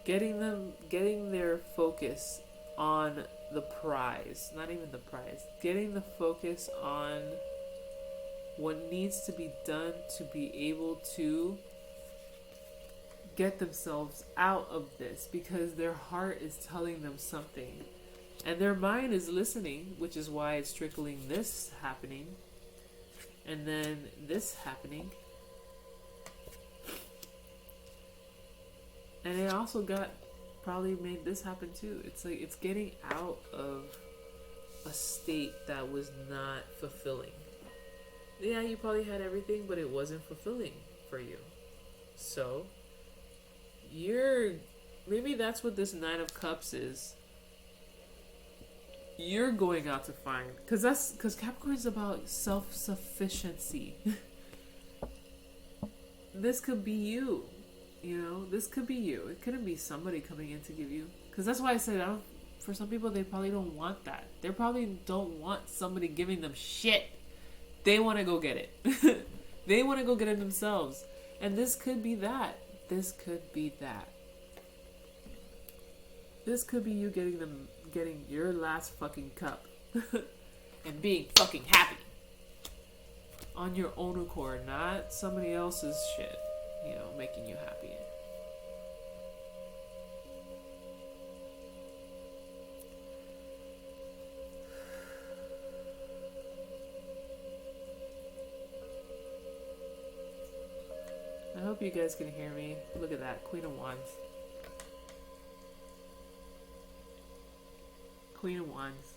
Getting their focus on the prize, not even the prize, getting the focus on what needs to be done to be able to get themselves out of this, because their heart is telling them something and their mind is listening, which is why it's trickling this happening. And then this happening. And it also probably made this happen too. It's like it's getting out of a state that was not fulfilling. Yeah, you probably had everything, but it wasn't fulfilling for you. So, maybe that's what this Nine of Cups is. You're going out to find, because Capricorn is about self-sufficiency. This could be you, this could be you. It couldn't be somebody coming in to give you, because that's why I said for some people they probably don't want that. They probably don't want somebody giving them shit. They want to go get it. They want to go get it themselves, and this could be that. This could be that. This could be you getting your last fucking cup and being fucking happy on your own accord, not somebody else's shit, making you happy. hope you guys can hear me. Look at that. Queen of Wands. Queen of Wands.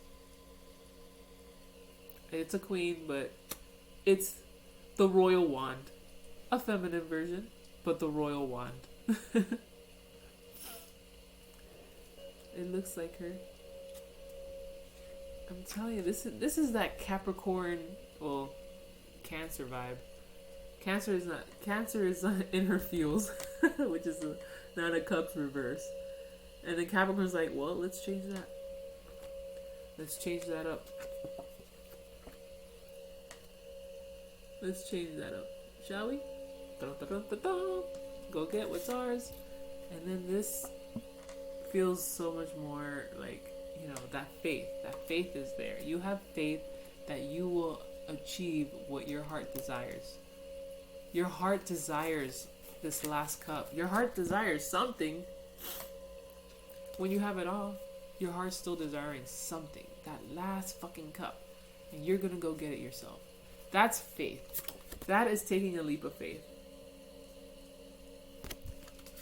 It's a queen, but it's the royal wand. A feminine version, but the royal wand. It looks like her. I'm telling you, this is that Capricorn, well, Cancer vibe. Cancer is not in her feels, which is not a cups reverse. And then Capricorn's like, well, let's change that. Let's change that up. Let's change that up, shall we? Dun-dun-dun-dun-dun. Go get what's ours. And then this feels so much more like, you know, that faith. That faith is there. You have faith that you will achieve what your heart desires. Your heart desires this last cup. Your heart desires something. When you have it all, your heart's still desiring something. That last fucking cup. And you're gonna go get it yourself. That's faith. That is taking a leap of faith.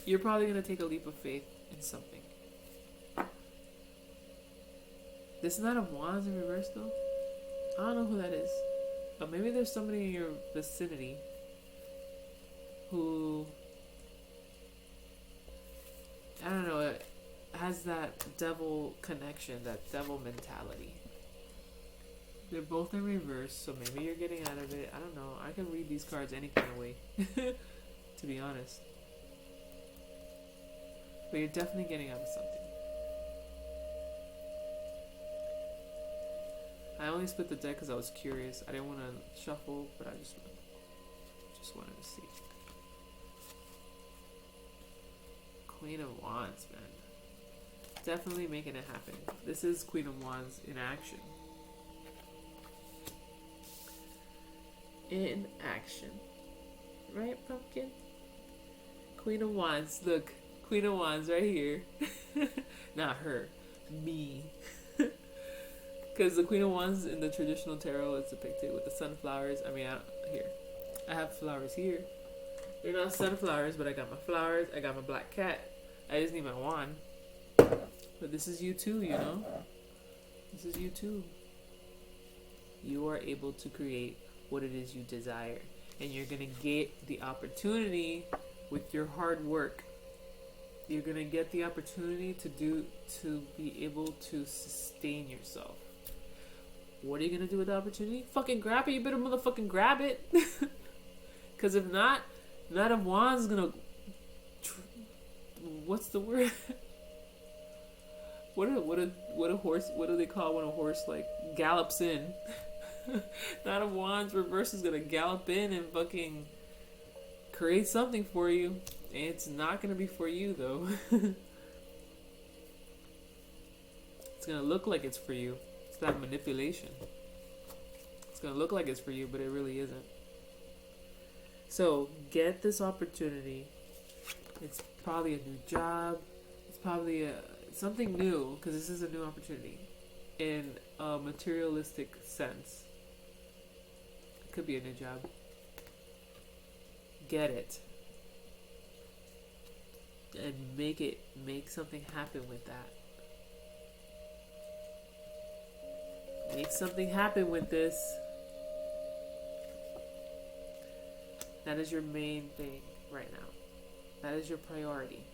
You're probably gonna take a leap of faith in something. This Knight of Wands in reverse though? I don't know who that is. But maybe there's somebody in your vicinity who, I don't know, it has that devil connection, that devil mentality. They're both in reverse, so maybe you're getting out of it. I don't know. I can read these cards any kind of way, to be honest. But you're definitely getting out of something. I only split the deck because I was curious. I didn't want to shuffle, but I just wanted to see. Queen of Wands, man. Definitely making it happen. This is Queen of Wands in action. In action. Right, pumpkin? Queen of Wands. Look. Queen of Wands right here. Not her. Me. Because the Queen of Wands in the traditional tarot is depicted with the sunflowers. I mean, I have flowers here. They're not sunflowers, but I got my flowers. I got my black cat. I just need my wand. But this is you too, you know? This is you too. You are able to create what it is you desire. And you're going to get the opportunity with your hard work. You're going to get the opportunity to be able to sustain yourself. What are you going to do with the opportunity? Fucking grab it. You better motherfucking grab it. Because if not, Knight of Wands is going to... What's the word? What a horse... What do they call when a horse, like, gallops in? Knight of Wands reverse is going to gallop in and fucking create something for you. And it's not going to be for you, though. It's going to look like it's for you. It's that manipulation. It's going to look like it's for you, but it really isn't. So, get this opportunity. It's probably a new job. It's probably something new, because this is a new opportunity. In a materialistic sense. It could be a new job. Get it. And make something happen with that. Make something happen with this. That is your main thing right now. That is your priority.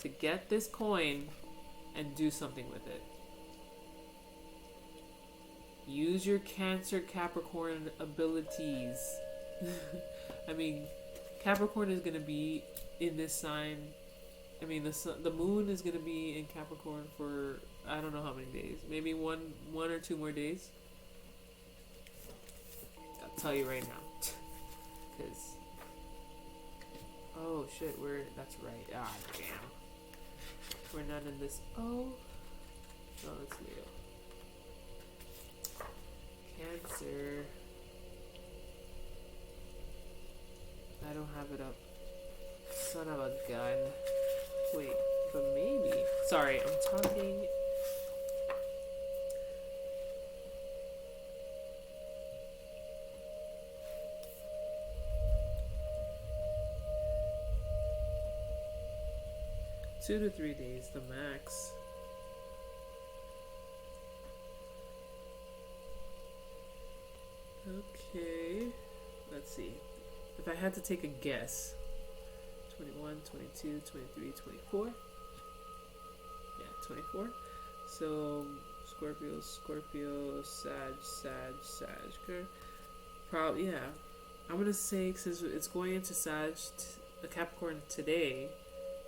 To get this coin and do something with it. Use your Cancer Capricorn abilities. I mean, Capricorn is going to be in this sign. I mean, the moon is going to be in Capricorn for I don't know how many days. Maybe one or two more days. I'll tell you right now. Because oh shit, that's right. Ah, damn. We're not in this. Oh, no, it's Leo. Cancer. I don't have it up. Son of a gun. Wait, but maybe. Sorry, I'm talking. 2 to 3 days, the max. Okay, let's see. If I had to take a guess, 21, 22, 23, 24. Yeah, 24. So Scorpio, Sag. Okay. Probably, yeah. I'm gonna say, since it's going into a Capricorn today,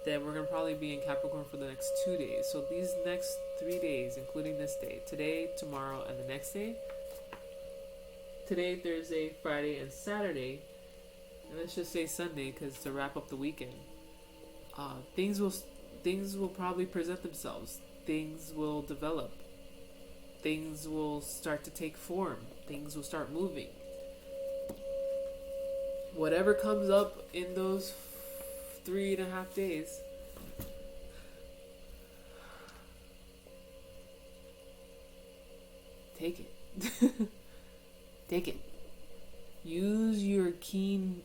then we're gonna probably be in Capricorn for the next 2 days. So these next 3 days, including this day, today, tomorrow, and the next day. Today, Thursday, Friday, and Saturday, and let's just say Sunday, because to wrap up the weekend, things will probably present themselves. Things will develop. Things will start to take form. Things will start moving. Whatever comes up in those 3.5 days, take it. Take it. Use your keen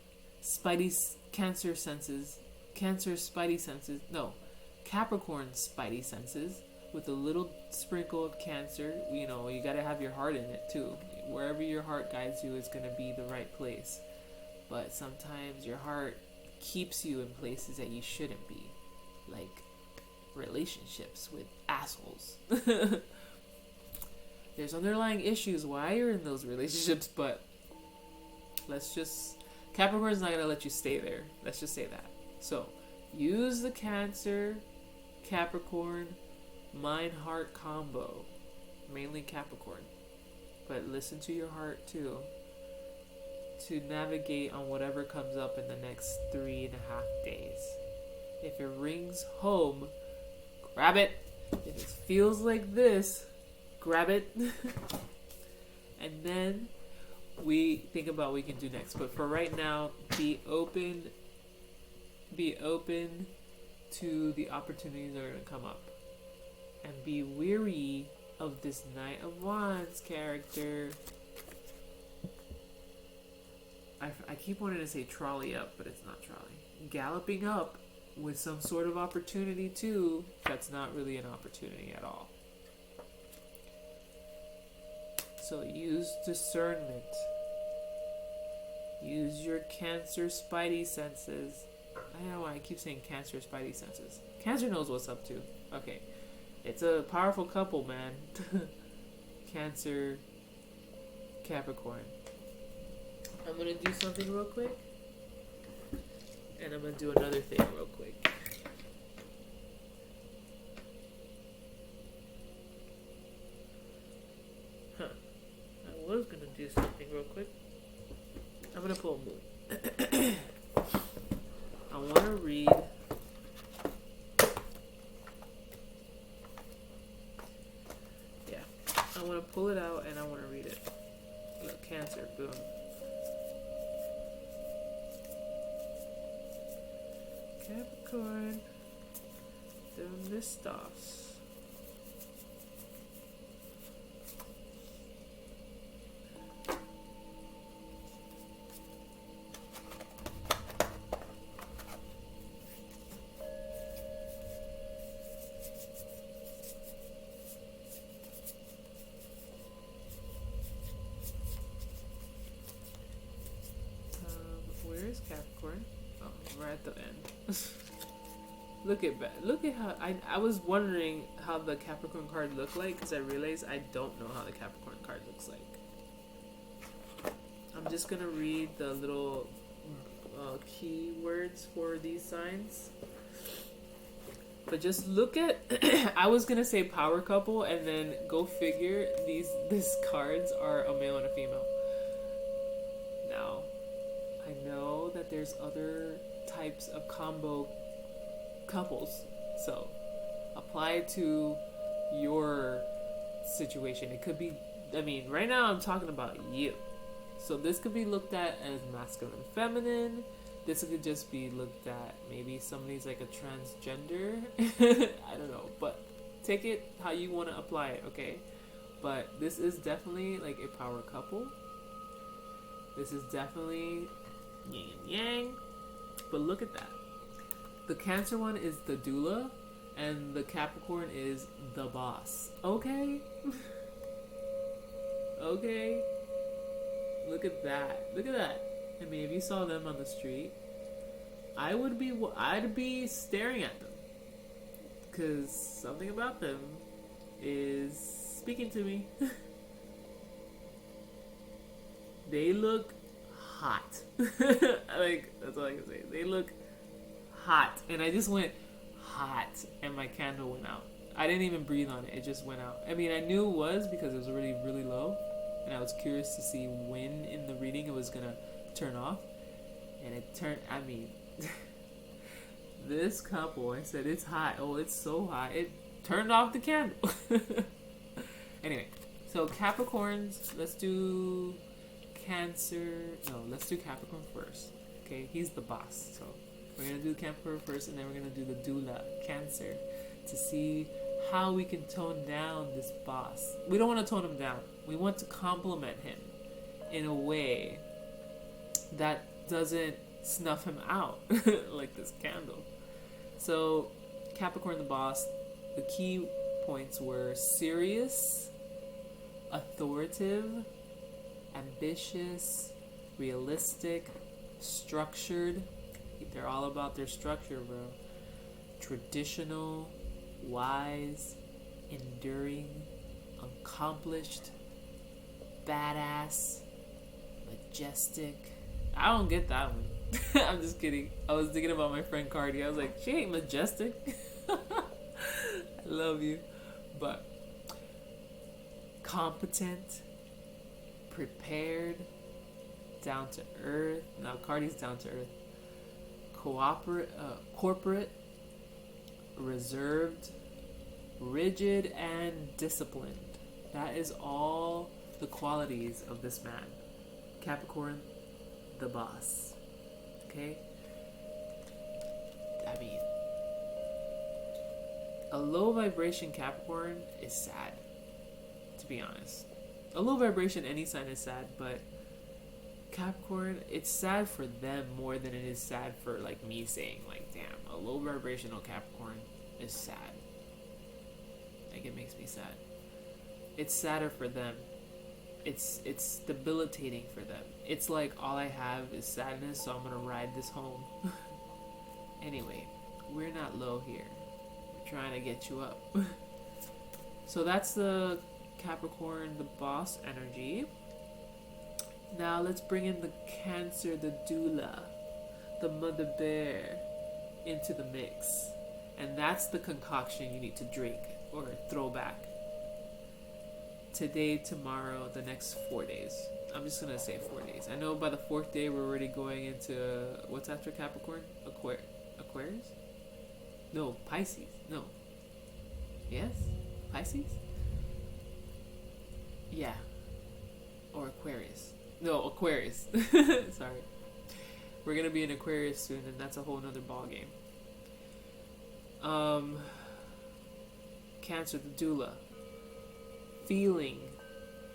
Cancer spidey senses. No, Capricorn spidey senses with a little sprinkle of Cancer. You know, you gotta have your heart in it too. Wherever your heart guides you is gonna be the right place. But sometimes your heart keeps you in places that you shouldn't be, like relationships with assholes. There's underlying issues why you're in those relationships, but Capricorn's not going to let you stay there. Let's just say that. So, use the Cancer, Capricorn, mind-heart combo. Mainly Capricorn. But listen to your heart, too. To navigate on whatever comes up in the next 3.5 days. If it rings home, grab it. If it feels like this, grab it. And then we think about what we can do next. But for right now, be open to the opportunities that are going to come up. And be weary of this Knight of Wands character. I keep wanting to say trolley up, but it's not trolley. Galloping up with some sort of opportunity too, that's not really an opportunity at all. So use discernment. Use your Cancer spidey senses. I don't know why I keep saying Cancer spidey senses. Cancer knows what's up too. Okay. It's a powerful couple, man. Cancer, Capricorn. I'm going to do something real quick. And I'm going to do another thing real quick. I was going to do something real quick. I'm going to pull a moon. I want to read... Yeah. I want to pull it out and I want to read it. Look, Cancer, boom. Capricorn, Mistos. Where is Capricorn? Oh, right at the end. Look at how I was wondering how the Capricorn card looked like, because I realized I don't know how the Capricorn card looks like. I'm just gonna read the little keywords for these signs. But just look at I was gonna say power couple, and then go figure these cards are a male and a female. Now, I know that there's other types of combo couples, so apply it to your situation. It could be, I mean, right now I'm talking about you, so this could be looked at as masculine, feminine. This could just be looked at, maybe somebody's like a transgender. I don't know, but take it how you want to apply it, okay? But this is definitely like a power couple. This is definitely yin and yang. But look at that. The Cancer one is the doula, and the Capricorn is the boss. Okay? Okay? Look at that. Look at that. I mean, if you saw them on the street, I'd be staring at them. Because something about them is speaking to me. They look hot. Like, that's all I can say. They look hot. And I just went hot, and my candle went out. I didn't even breathe on it. It just went out. I mean, I knew it was because it was already really low. And I was curious to see when in the reading it was going to turn off. And it turned, I mean, this couple, I said, it's hot. Oh, it's so hot. It turned off the candle. Anyway, so Capricorns, let's do Cancer. No, let's do Capricorn first. Okay, he's the boss. So we're going to do Capricorn first, and then we're going to do the doula, Cancer, to see how we can tone down this boss. We don't want to tone him down. We want to compliment him in a way that doesn't snuff him out like this candle. So Capricorn the boss, the key points were serious, authoritative, ambitious, realistic, structured. They're all about their structure, bro. Traditional, wise, enduring, accomplished, badass, majestic. I don't get that one. I'm just kidding. I was thinking about my friend Cardi. I was like, she ain't majestic. I love you. But competent, prepared, down to earth. Now Cardi's down to earth. Corporate, reserved, rigid, and disciplined. That is all the qualities of this man. Capricorn, the boss. Okay? I mean, a low vibration Capricorn is sad, to be honest. A low vibration any sign is sad, but Capricorn, it's sad for them more than it is sad for like me saying like, damn, a low vibrational Capricorn is sad. Like, it makes me sad. It's sadder for them. It's debilitating for them. It's like all I have is sadness, so I'm gonna ride this home. Anyway, we're not low here. We're trying to get you up. So that's the Capricorn, the boss energy. Now let's bring in the Cancer, the doula, the mother bear into the mix. And that's the concoction you need to drink or throw back. Today, tomorrow, the next 4 days. I'm just going to say 4 days. I know by the 4th day we're already going into, what's after Capricorn? Aquarius? No, Pisces. No. Yes? Pisces? Yeah. Or Aquarius. No, Aquarius. Sorry. We're going to be in Aquarius soon, and that's a whole nother ball game. Cancer, the doula. Feeling,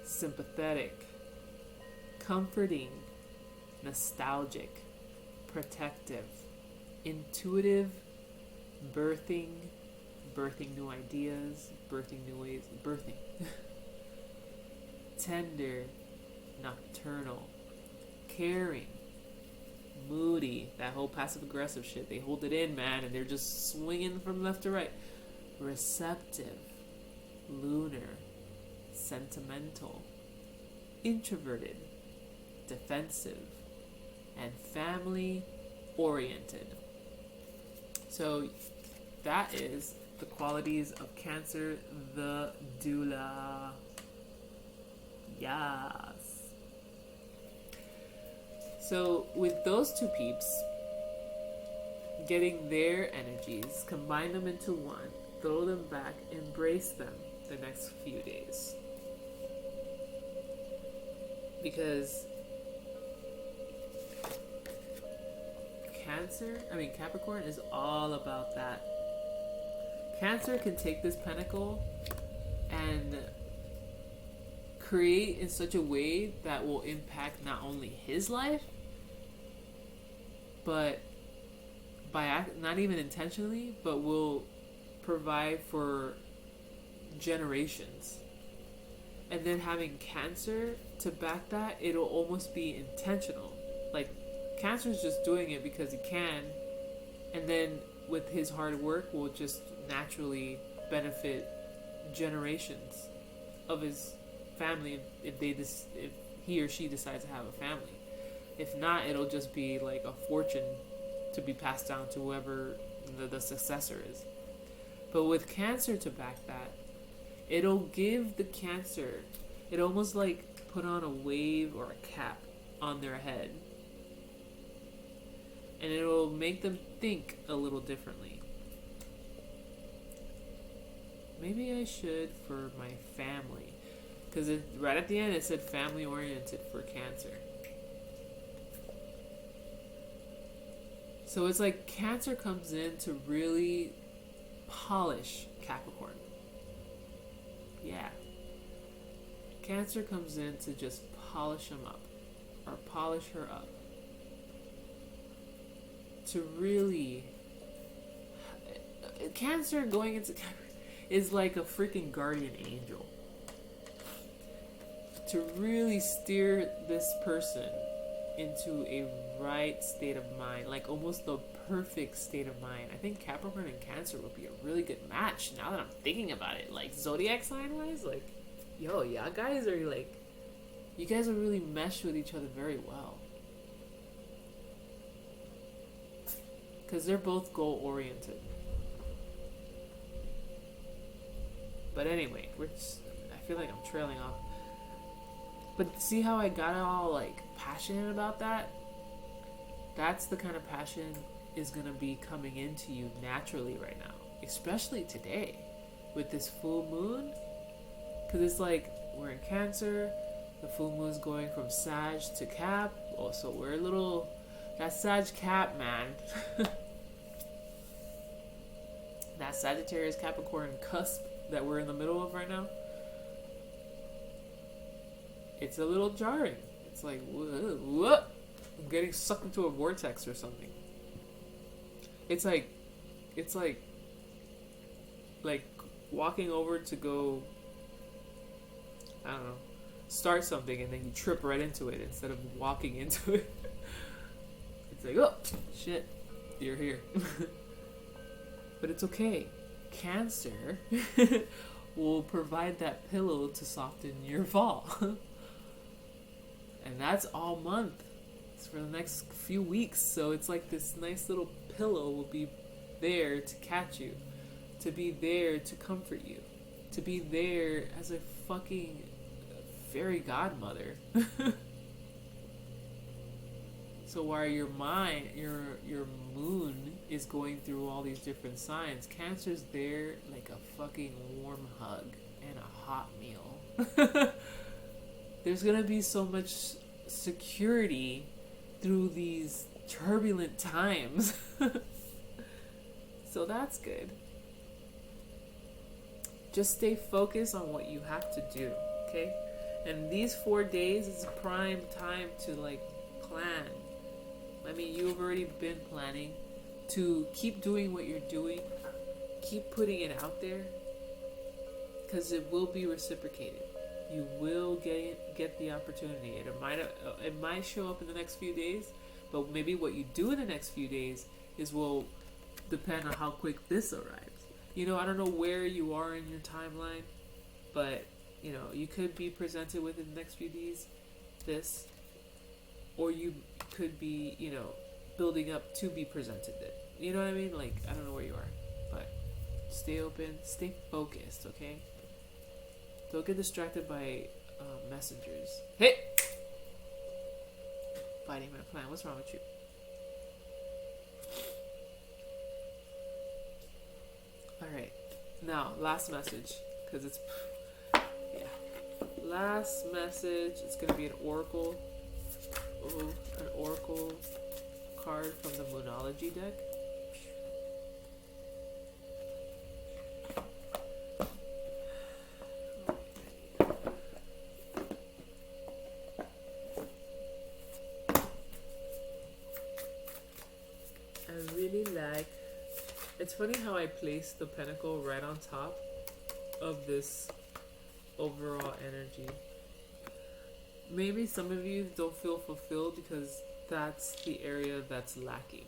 sympathetic, comforting, nostalgic, protective, intuitive, birthing new ideas, birthing new ways, birthing. Tender, nocturnal, caring, moody, that whole passive-aggressive shit. They hold it in, man, and they're just swinging from left to right. Receptive, lunar, sentimental, introverted, defensive, and family-oriented. So that is the qualities of Cancer, the doula. Yes. So with those two peeps, getting their energies, combine them into one, throw them back, embrace them the next few days. Because Capricorn is all about that. Cancer can take this pentacle and create in such a way that will impact not only his life, but by not even intentionally, but will provide for generations. And then having Cancer to back that, it'll almost be intentional. Like, Cancer's just doing it because he can, and then with his hard work will just naturally benefit generations of his family if he or she decides to have a family. If not, it'll just be like a fortune to be passed down to whoever the successor is. But with Cancer to back that, it'll give the Cancer, it almost like put on a wave or a cap on their head. And it'll make them think a little differently. Maybe I should for my family. Because right at the end it said family oriented for Cancer. So it's like Cancer comes in to really polish Capricorn. Yeah. Cancer comes in to just polish him up. Or polish her up. To really... Cancer going into Capricorn is like a freaking guardian angel. To really steer this person into a right state of mind, like almost the perfect state of mind. I think Capricorn and Cancer would be a really good match now that I'm thinking about it. Like zodiac sign wise, like, yo, y'all guys are like, you guys will really mesh with each other very well. Because they're both goal oriented. But anyway, I feel like I'm trailing off. But see how I got all like passionate about that? That's the kind of passion is going to be coming into you naturally right now. Especially today with this full moon. Because it's like we're in Cancer. The full moon's going from Sag to Cap. Oh, so we're a little... That Sag Cap, man. That Sagittarius Capricorn cusp that we're in the middle of right now, it's a little jarring. It's like, what? I'm getting sucked into a vortex or something. It's like walking over to go, I don't know, start something and then you trip right into it instead of walking into it. It's like, oh, shit, you're here. But it's okay. Cancer will provide that pillow to soften your fall. And that's all month. It's for the next few weeks. So it's like this nice little pillow will be there to catch you. To be there to comfort you. To be there as a fucking fairy godmother. So while your mind, your moon is going through all these different signs, Cancer's there like a fucking warm hug and a hot meal. There's gonna be so much security through these turbulent times. So that's good. Just stay focused on what you have to do, okay? And these 4 days is a prime time to like plan. I mean, you've already been planning to keep doing what you're doing. Keep putting it out there. Because it will be reciprocated. You will get the opportunity. It might show up in the next few days. But maybe what you do in the next few days will depend on how quick this arrives. You know, I don't know where you are in your timeline. But, you know, you could be presented with in the next few days this. Or you could be, you know, building up to be presented it. You know what I mean? Like, I don't know where you are. But stay open. Stay focused, okay? Don't get distracted by messengers. Hey! Fighting my plan. What's wrong with you? Alright. Now, last message. Because it's... Yeah. Last message. It's going to be an oracle. Ooh, an oracle card from the Moonology deck. It's funny how I placed the pentacle right on top of this overall energy. Maybe some of you don't feel fulfilled because that's the area that's lacking.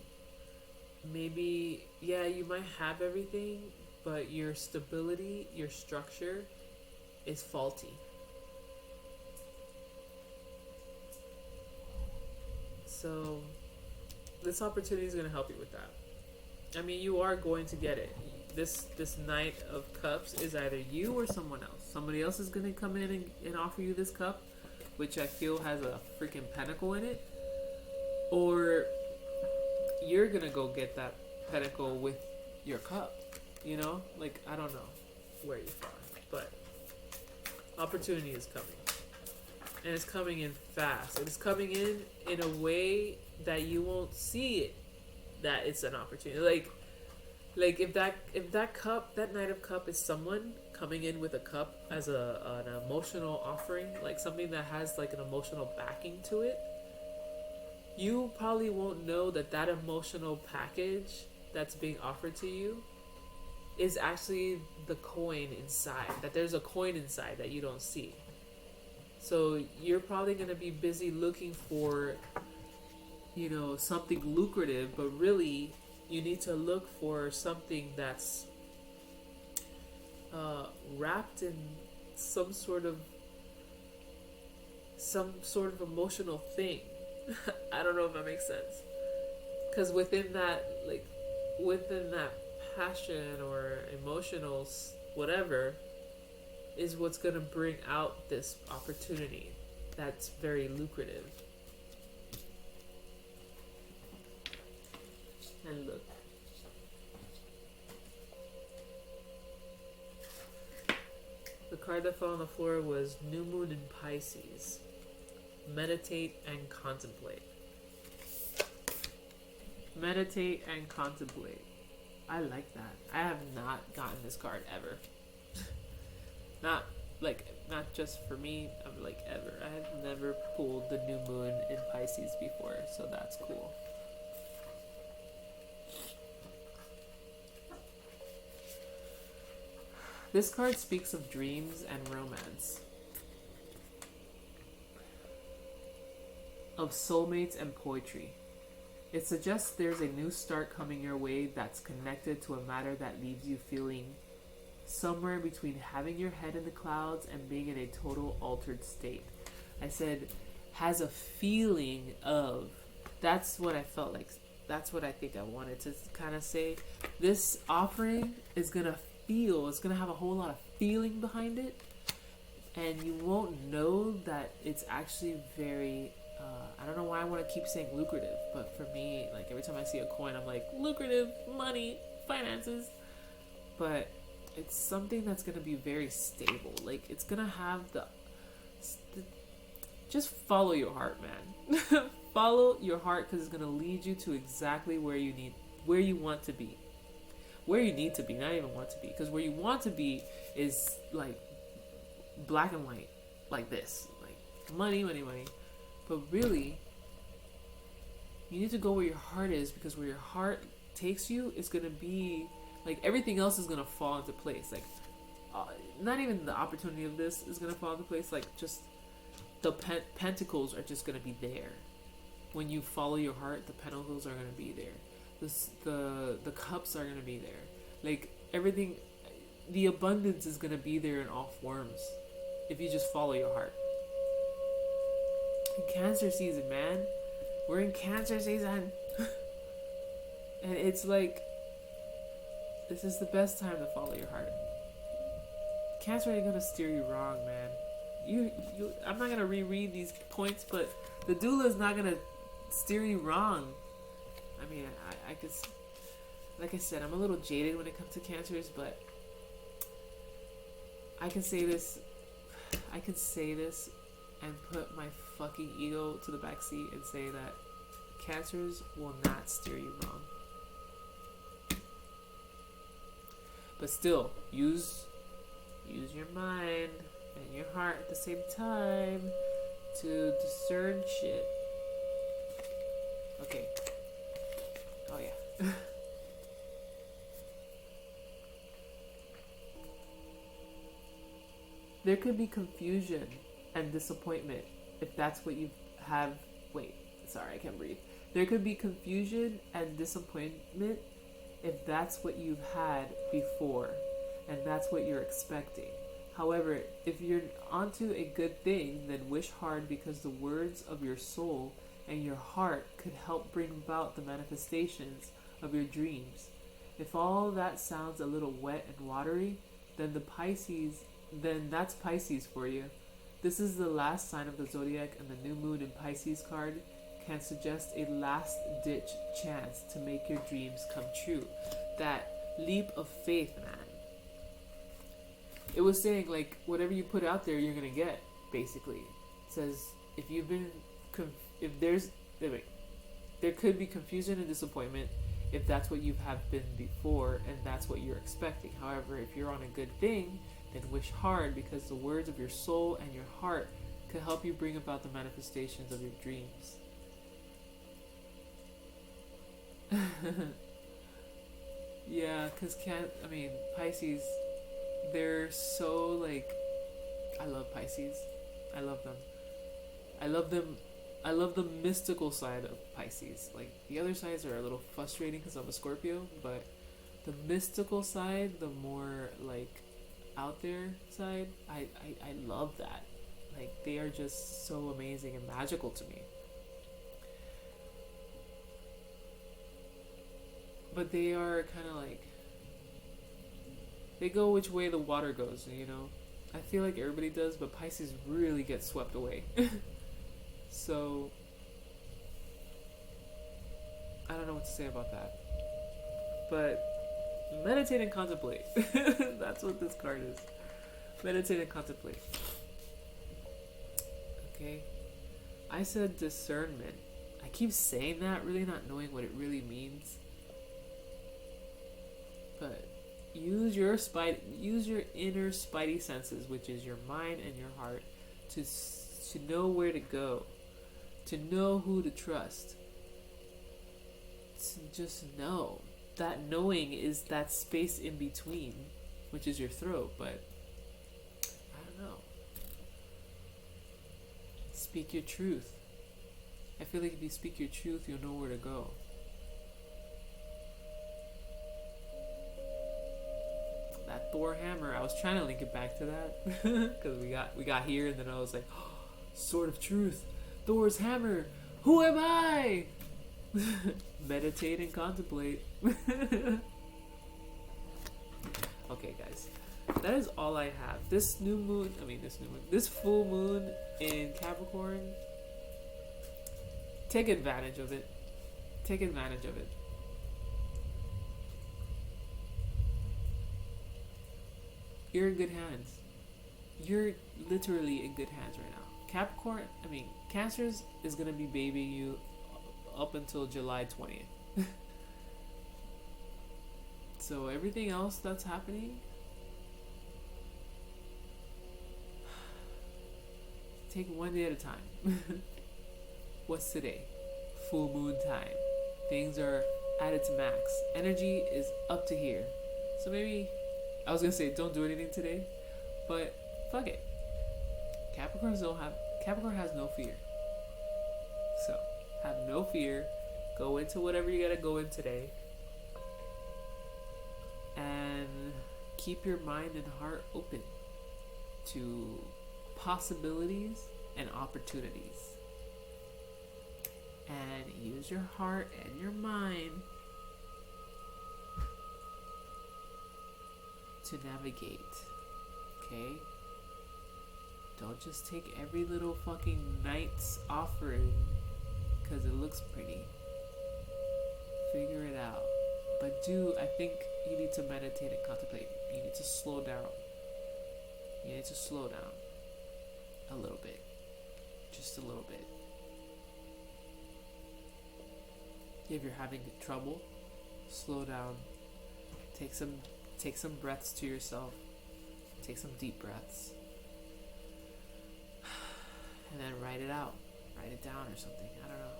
Maybe, yeah, you might have everything, but your stability, your structure is faulty. So this opportunity is going to help you with that. I mean, you are going to get it. This Knight of Cups is either you or someone else. Somebody else is going to come in and offer you this cup, which I feel has a freaking pentacle in it. Or you're going to go get that pentacle with your cup. You know? Like, I don't know where you are. But opportunity is coming. And it's coming in fast. It's coming in a way that you won't see it. That it's an opportunity. Like if that cup, that Knight of Cup is someone coming in with a cup as an emotional offering, like something that has like an emotional backing to it, you probably won't know that emotional package that's being offered to you is actually the coin inside. That there's a coin inside that you don't see. So you're probably going to be busy looking for, you know, something lucrative, but really you need to look for something that's wrapped in some sort of emotional thing. I don't know if that makes sense. Because within that passion or emotional whatever is what's going to bring out this opportunity that's very lucrative. And look. The card that fell on the floor was New Moon in Pisces. Meditate and contemplate. Meditate and contemplate. I like that. I have not gotten this card ever. Not just for me, I'm like ever. I have never pulled the New Moon in Pisces before, so that's cool. This card speaks of dreams and romance, of soulmates and poetry. It suggests there's a new start coming your way that's connected to a matter that leaves you feeling somewhere between having your head in the clouds and being in a total altered state. I said, has a feeling of, that's what I felt like. That's what I think I wanted to kind of say. This offering is going to it's going to have a whole lot of feeling behind it. And you won't know that it's actually very, I don't know why I want to keep saying lucrative, but for me, like every time I see a coin, I'm like, lucrative, money, finances. But it's something that's going to be very stable. Like it's going to have just follow your heart, man. Follow your heart, because it's going to lead you to exactly where you want to be. Where you need to be, not even want to be. Because where you want to be is like black and white, like this. Like money, money, money. But really, you need to go where your heart is, because where your heart takes you is going to be, like everything else is going to fall into place. Like, not even the opportunity of this is going to fall into place. Like just the pentacles are just going to be there. When you follow your heart, the pentacles are going to be there. The cups are going to be there. Like everything, the abundance is going to be there in all forms if you just follow your heart. In Cancer season, man. We're in Cancer season. And it's like, this is the best time to follow your heart. Cancer ain't going to steer you wrong, man. I'm not going to reread these points, but the doula is not going to steer you wrong. I mean, I could, like I said, I'm a little jaded when it comes to Cancers, but I can say this and put my fucking ego to the backseat and say that Cancers will not steer you wrong. But still, use your mind and your heart at the same time to discern shit. Okay. Oh yeah. There could be confusion and disappointment if that's what you have. Wait, sorry, I can't breathe. There could be confusion and disappointment if that's what you've had before and that's what you're expecting. However, if you're onto a good thing, then wish hard because the words of your soul and your heart could help bring about the manifestations of your dreams. If all that sounds a little wet and watery, then that's Pisces for you. This is the last sign of the zodiac, and the new moon in Pisces card can suggest a last ditch chance to make your dreams come true. That leap of faith, man. It was saying, like, whatever you put out there, you're gonna get, basically. It says, if you've been, there could be confusion and disappointment if that's what you have been before and that's what you're expecting. However, if you're on a good thing, then wish hard because the words of your soul and your heart could help you bring about the manifestations of your dreams. Yeah, because Pisces, they're so, like, I love Pisces. I love them. I love the mystical side of Pisces. Like, the other sides are a little frustrating because I'm a Scorpio, but the mystical side, the more, like, out there side, I love that. Like, they are just so amazing and magical to me. But they are kind of like, they go which way the water goes, you know? I feel like everybody does, but Pisces really gets swept away. So, I don't know what to say about that. But, meditate and contemplate. That's what this card is. Meditate and contemplate. Okay? I said discernment. I keep saying that, really not knowing what it really means. But use your inner spidey senses, which is your mind and your heart, to know where to go, to know who to trust, to just know. That knowing is that space in between, which is your throat. But I don't know. Speak your truth. I feel like if you speak your truth, you'll know where to go. That Thor hammer, I was trying to link it back to that because we got here, and then I was like, oh, sword of truth, Thor's hammer. Who am I? Meditate and contemplate. Okay, guys, that is all I have. This full moon in Capricorn. Take advantage of it. Take advantage of it. You're in good hands. You're literally in good hands right now. Cancers is going to be babying you up until July 20th. So everything else that's happening, take it one day at a time. What's today? Full moon time. Things are at its max. Energy is up to here. So maybe, I was gonna say don't do anything today, but fuck it. Capricorn has no fear. So have no fear. Go into whatever you gotta go in today. And keep your mind and heart open to possibilities and opportunities. And use your heart and your mind to navigate. Okay? Don't just take every little fucking night's offering because it looks pretty. Figure it out. But I think you need to meditate and contemplate. You need to slow down. You need to slow down a little bit. Just a little bit. If you're having trouble, slow down. Take some breaths to yourself. Take some deep breaths. And then write it out. Write it down or something. I don't know.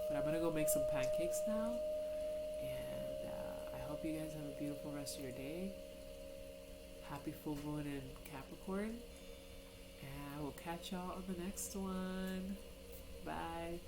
But I'm gonna go make some pancakes now. And I hope you guys have a beautiful rest of your day. happy full moon in Capricorn. And I will catch y'all on the next one. Bye.